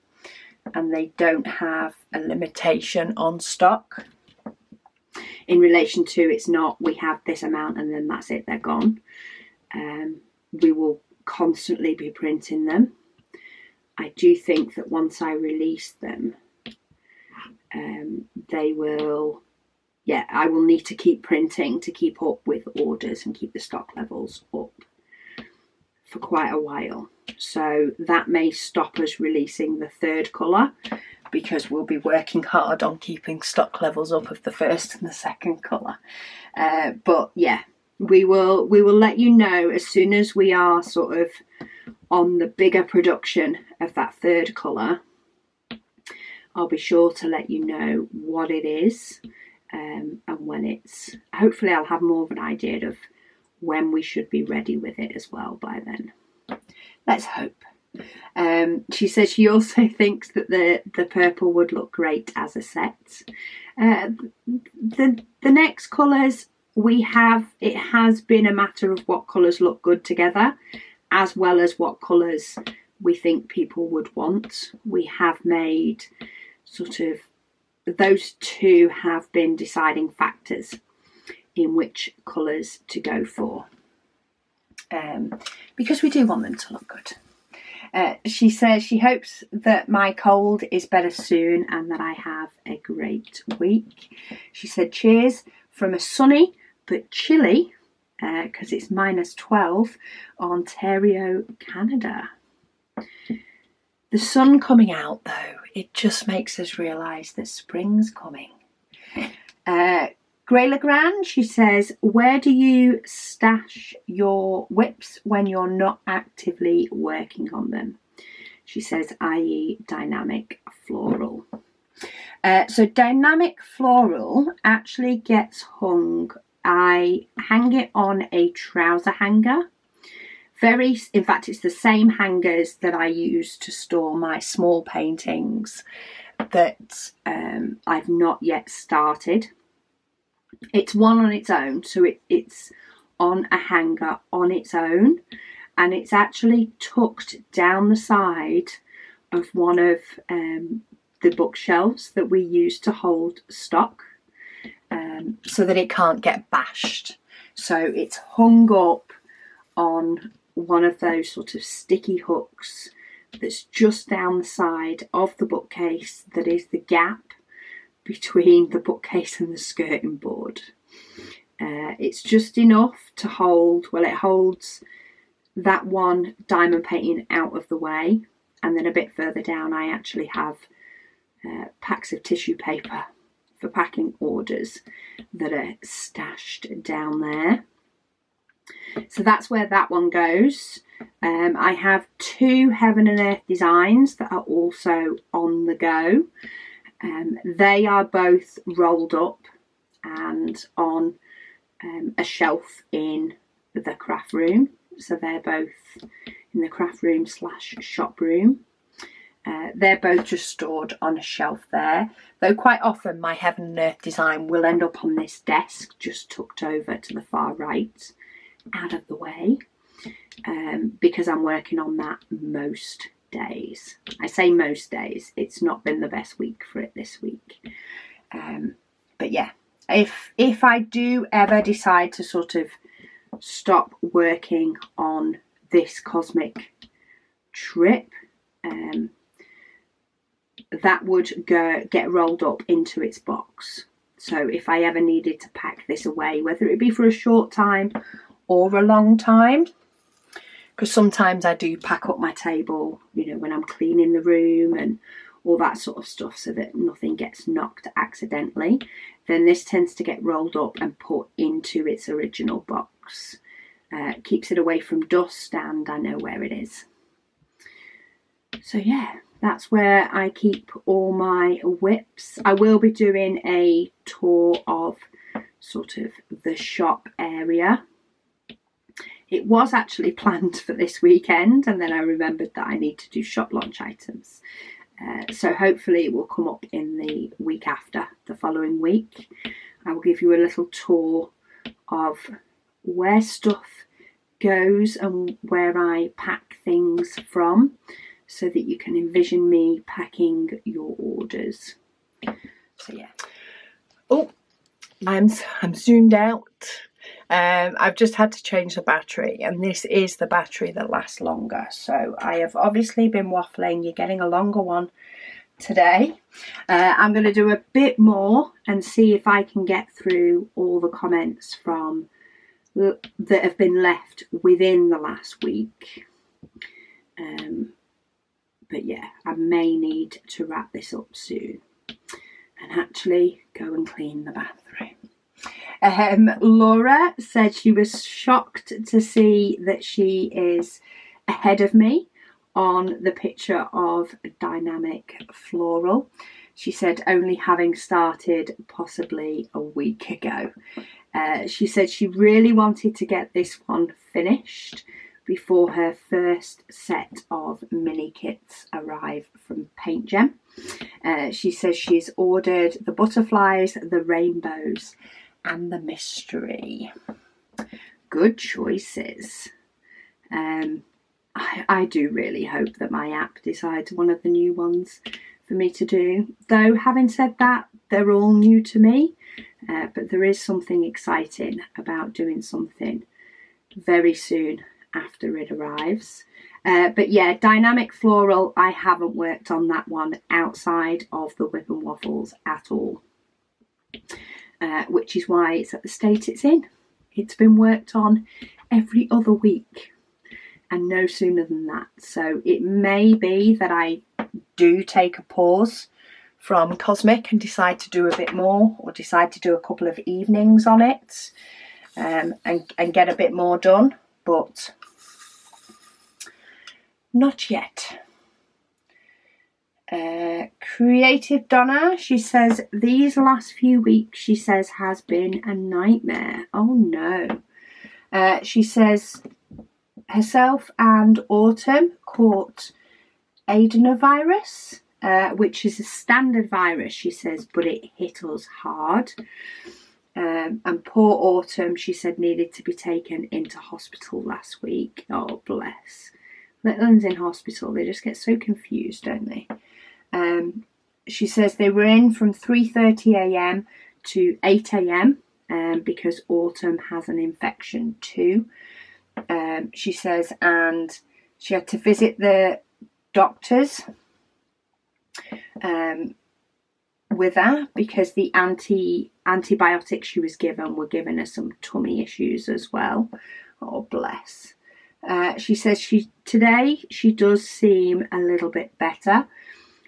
and they don't have a limitation on stock, in relation to it's not we have this amount and then that's it, they're gone. We will constantly be printing them. I do think that once I release them, they will, yeah, I will need to keep printing to keep up with orders and keep the stock levels up for quite a while. So that may stop us releasing the 3rd colour because we'll be working hard on keeping stock levels up of the first and the second colour. But yeah, we will let you know as soon as we are sort of on the bigger production of that third colour. I'll be sure to let you know what it is, and when it's, hopefully I'll have more of an idea of when we should be ready with it as well by then. Let's hope. She says she also thinks that the purple would look great as a set. The next colours we have, it has been a matter of what colours look good together, as well as what colours we think people would want. We have made sort of, those two have been deciding factors in which colours to go for, because we do want them to look good. She says she hopes that my cold is better soon and that I have a great week. She said cheers from a sunny but chilly, because it's -12, Ontario, Canada. The sun coming out though, it just makes us realise that spring's coming. Grey Legrand, she says, where do you stash your WIPs when you're not actively working on them? She says, i.e. dynamic floral. So dynamic floral actually gets hung. I hang it on a trouser hanger. In fact, it's the same hangers that I use to store my small paintings that I've not yet started. It's one on its own, so it's on a hanger on its own, and it's actually tucked down the side of one of the bookshelves that we use to hold stock, so that it can't get bashed. So it's hung up on one of those sort of sticky hooks that's just down the side of the bookcase, that is the gap between the bookcase and the skirting board. It's just enough to hold, well, it holds that one diamond painting out of the way, and then a bit further down I actually have packs of tissue paper for packing orders that are stashed down there. So that's where that one goes. I have 2 Heaven and Earth designs that are also on the go. They are both rolled up and on a shelf in the craft room. So they're both in the craft room / shop room. They're both just stored on a shelf there, though quite often my Heaven and Earth design will end up on this desk just tucked over to the far right, out of the way, because I'm working on that most days. I say most days, it's not been the best week for it this week. But yeah, if I do ever decide to sort of stop working on this cosmic trip, that would get rolled up into its box. So if I ever needed to pack this away, whether it be for a short time or a long time, because sometimes I do pack up my table, you know, when I'm cleaning the room and all that sort of stuff, so that nothing gets knocked accidentally, then this tends to get rolled up and put into its original box. Keeps it away from dust, and I know where it is. So yeah, that's where I keep all my WIPs. I will be doing a tour of sort of the shop area. It was actually planned for this weekend, and then I remembered that I need to do shop launch items. So hopefully it will come up in the week after, the following week. I will give you a little tour of where stuff goes and where I pack things from, so that you can envision me packing your orders. So yeah. Oh, I'm zoomed out. I've just had to change the battery, and this is the battery that lasts longer. So I have obviously been waffling. You're getting a longer one today. I'm going to do a bit more and see if I can get through all the comments from that have been left within the last week. But yeah, I may need to wrap this up soon and actually go and clean the bathroom. Laura said she was shocked to see that she is ahead of me on the picture of dynamic floral. She said only having started possibly a week ago. She said she really wanted to get this one finished before her first set of mini kits arrive from Paint Gem. She says she's ordered the butterflies, the rainbows and the mystery. Good choices. I do really hope that my app decides one of the new ones for me to do. Though having said that, they're all new to me, but there is something exciting about doing something very soon after it arrives. But yeah, dynamic floral, I haven't worked on that one outside of the WIP and Waffles at all, which is why it's at the state it's in. It's been worked on every other week and no sooner than that. So it may be that I do take a pause from Cosmic and decide to do a bit more, or decide to do a couple of evenings on it, and get a bit more done, but not yet. Creative Donna, she says these last few weeks, she says, has been a nightmare. Oh no. She says herself and Autumn caught adenovirus, which is a standard virus, she says, but it hit us hard. And poor Autumn, she said, needed to be taken into hospital last week. Oh, bless. Little ones in hospital, they just get so confused, don't they? She says they were in from 3:30 a.m. to 8 a.m. Because Autumn has an infection too. She says, and she had to visit the doctors with her because the antibiotics she was given were giving her some tummy issues as well. Oh, bless. She says today she does seem a little bit better.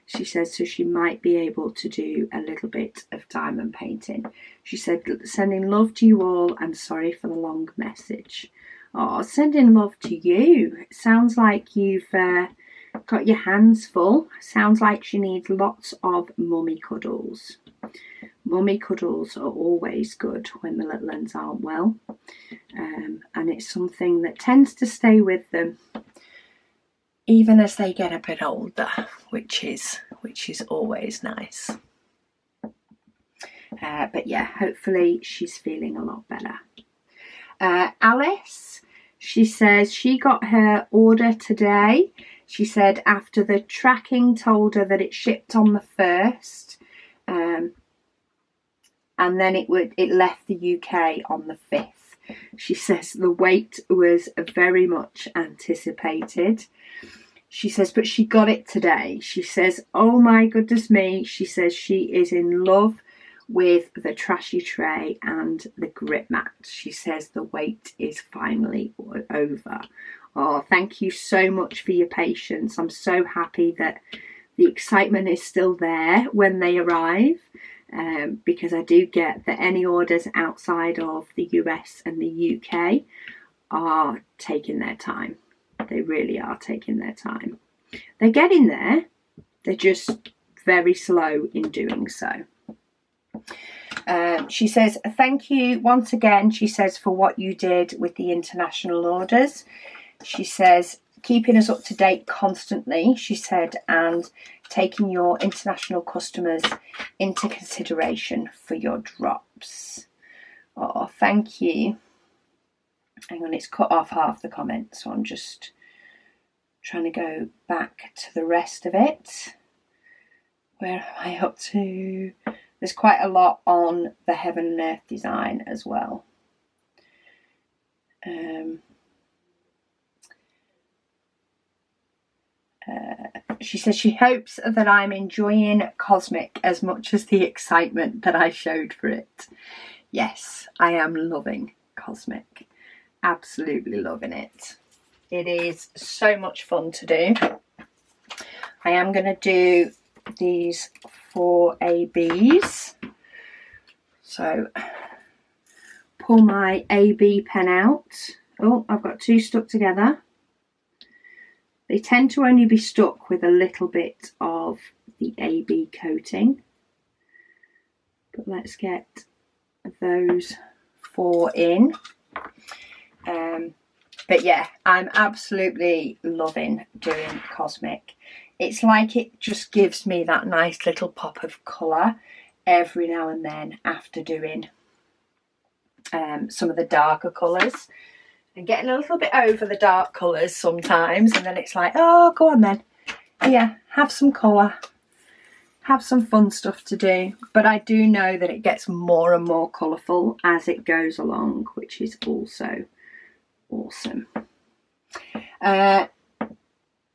She says so she might be able to do a little bit of diamond painting. She said, sending love to you all and sorry for the long message. Oh, sending love to you. It sounds like you've got your hands full. Sounds like she needs lots of mummy cuddles. Mummy cuddles are always good when the little ones aren't well. And it's something that tends to stay with them even as they get a bit older, which is always nice. But yeah, hopefully she's feeling a lot better. Alice, she says she got her order today. She said after the tracking told her that it shipped on the 1st, and then it left the UK on the 5th. She says the wait was very much anticipated. She says, but she got it today. She says, oh my goodness me. She says she is in love with the trashy tray and the grip mat. She says the wait is finally over. Oh, thank you so much for your patience. I'm so happy that the excitement is still there when they arrive, because I do get that any orders outside of the US and the UK are taking their time. They really are taking their time. They're getting there. They're just very slow in doing so. She says, thank you once again, she says, for what you did with the international orders. She says, keeping us up to date constantly, she said, and taking your international customers into consideration for your drops. Oh, thank you. Hang on, it's cut off half the comment, so I'm just trying to go back to the rest of it. Where am I up to? There's quite a lot on the Heaven and Earth design as well. She says she hopes that I'm enjoying Cosmic as much as the excitement that I showed for it. Yes, I am loving Cosmic. Absolutely loving it. It is so much fun to do. I am going to do these 4 ABs. So pull my AB pen out. Oh, I've got 2 stuck together. They tend to only be stuck with a little bit of the AB coating. But let's get those 4 in. But yeah, I'm absolutely loving doing Cosmic. It's like it just gives me that nice little pop of colour every now and then after doing some of the darker colours. And getting a little bit over the dark colours sometimes, and then it's like, oh, go on then. Yeah, have some colour. Have some fun stuff to do. But I do know that it gets more and more colourful as it goes along, which is also awesome.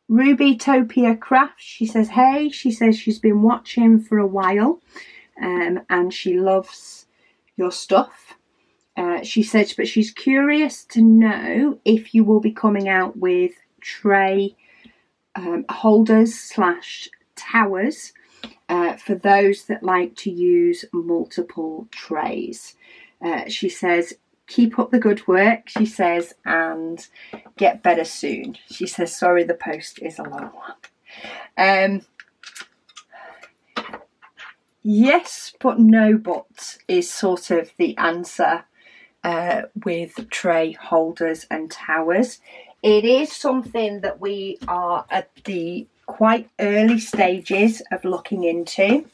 Rubytopia Crafts, she says, hey, she says she's been watching for a while and she loves your stuff. She says, but she's curious to know if you will be coming out with tray holders / towers for those that like to use multiple trays. She says, keep up the good work, she says, and get better soon. She says, sorry, the post is a long one. Yes, but no buts is sort of the answer with tray holders and towers. It is something that we are at the quite early stages of looking into.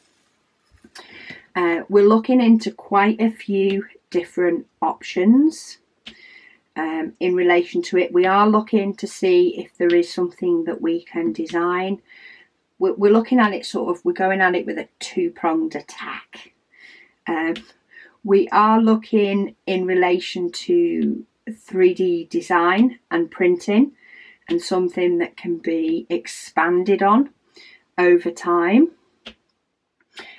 We're looking into quite a few different options in relation to it. We are looking to see if there is something that we can design. We're looking at it sort of, we're going at it with a 2-pronged attack. We are looking in relation to 3D design and printing, and something that can be expanded on over time.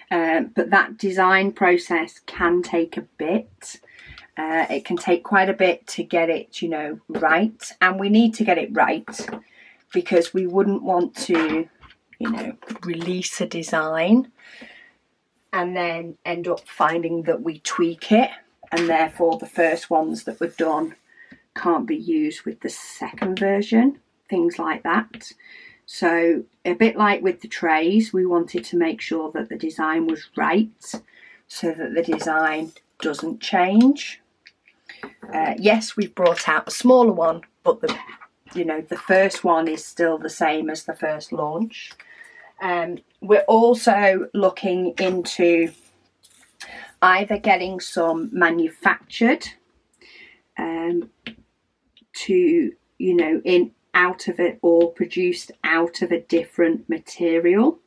But that design process can take a bit. It can take quite a bit to get it, you know, right. And we need to get it right, because we wouldn't want to, you know, release a design and then end up finding that we tweak it, and therefore the first ones that were done can't be used with the second version, things like that. So a bit like with the trays, we wanted to make sure that the design was right so that the design doesn't change. Yes, we've brought out a smaller one, but the first one is still the same as the first launch. We're also looking into either getting some manufactured to, you know, out of it, or produced out of a different material.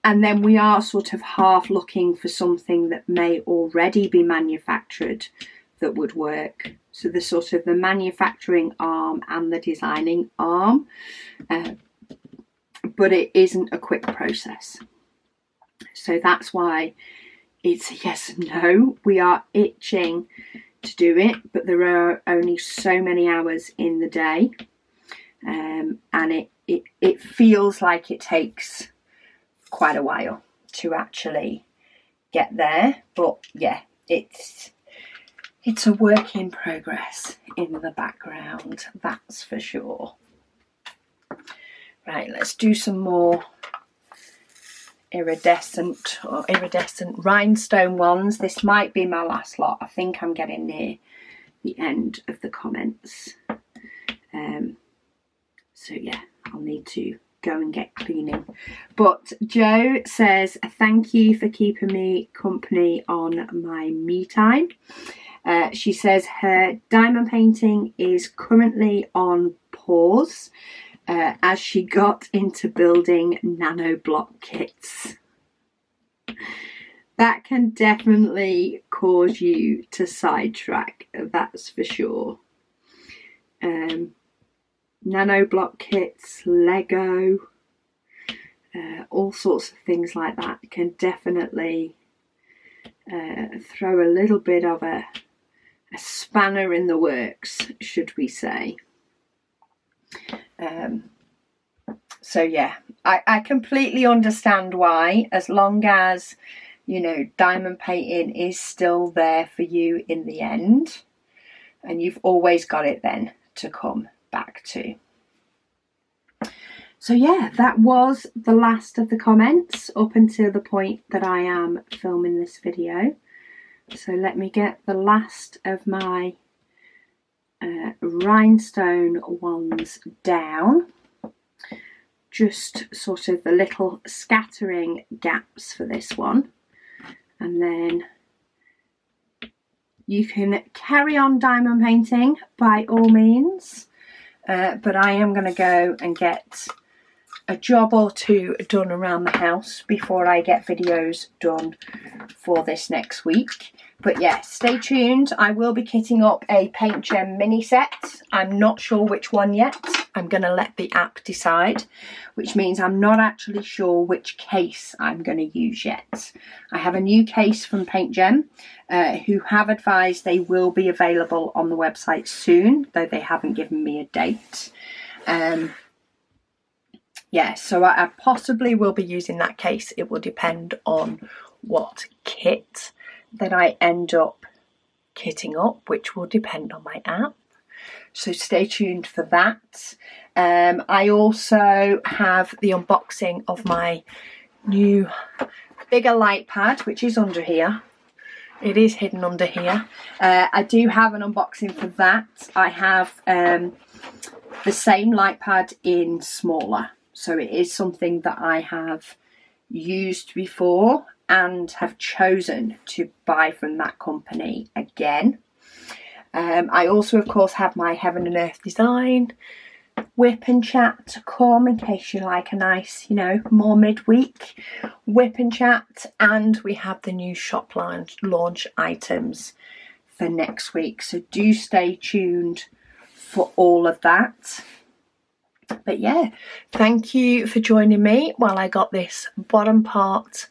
And then we are sort of half looking for something that may already be manufactured that would work. So the sort of the manufacturing arm and the designing arm, but it isn't a quick process. So that's why it's a yes and no. We are itching to do it, but there are only so many hours in the day, and it feels like it takes quite a while to actually get there. But yeah, it's a work in progress in the background, that's for sure. Right, let's do some more iridescent rhinestone ones. This might be my last lot. I think I'm getting near the end of the comments. So yeah, I'll need to go and get cleaning. But Jo says, thank you for keeping me company on my me time. She says her diamond painting is currently on pause as she got into building nano block kits. That can definitely cause you to sidetrack, that's for sure. Nano block kits, Lego, all sorts of things like that can definitely throw a little bit of a spanner in the works, should we say. So yeah, I completely understand why, as long as, you know, diamond painting is still there for you in the end, and you've always got it then to come back to. So yeah, that was the last of the comments up until the point that I am filming this video. So let me get the last of my rhinestone ones down. Just sort of the little scattering gaps for this one. And then you can carry on diamond painting by all means. But I am going to go and get a job or two done around the house before I get videos done for this next week. But yeah, stay tuned. I will be kitting up a Paint Gem mini set. I'm not sure which one yet. I'm going to let the app decide, which means I'm not actually sure which case I'm going to use yet. I have a new case from Paint Gem who have advised they will be available on the website soon, though they haven't given me a date. Yeah, so I possibly will be using that case. It will depend on what kit that I end up kitting up, which will depend on my app. So stay tuned for that. I also have the unboxing of my new bigger light pad, which is under here. It is hidden under here. I do have an unboxing for that. I have the same light pad in smaller. So it is something that I have used before and have chosen to buy from that company again. I also, of course, have my Heaven and Earth Design WIP and Chat to come in case you like a nice, you know, more midweek WIP and Chat. And we have the new shop launch items for next week. So do stay tuned for all of that. But yeah, thank you for joining me while I got this bottom part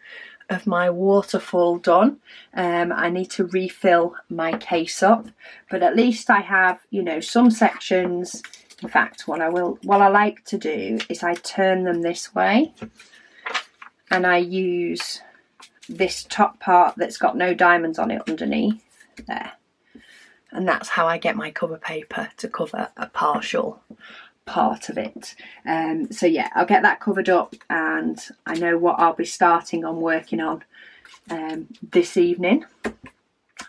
of my waterfall done. I need to refill my case up, but at least I have, you know, some sections. In fact, what I like to do is I turn them this way and I use this top part that's got no diamonds on it underneath there, and that's how I get my cover paper to cover a partial part of it. So yeah, I'll get that covered up, and I know what I'll be starting on working on this evening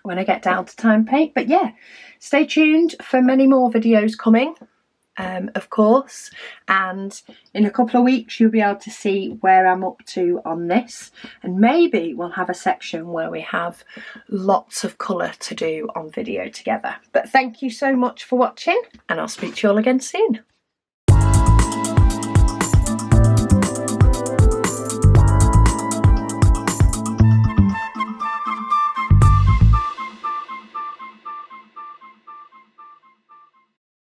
when I get down to time paint. But yeah, stay tuned for many more videos coming, of course, and in a couple of weeks you'll be able to see where I'm up to on this, and maybe we'll have a section where we have lots of colour to do on video together. But thank you so much for watching, and I'll speak to you all again soon.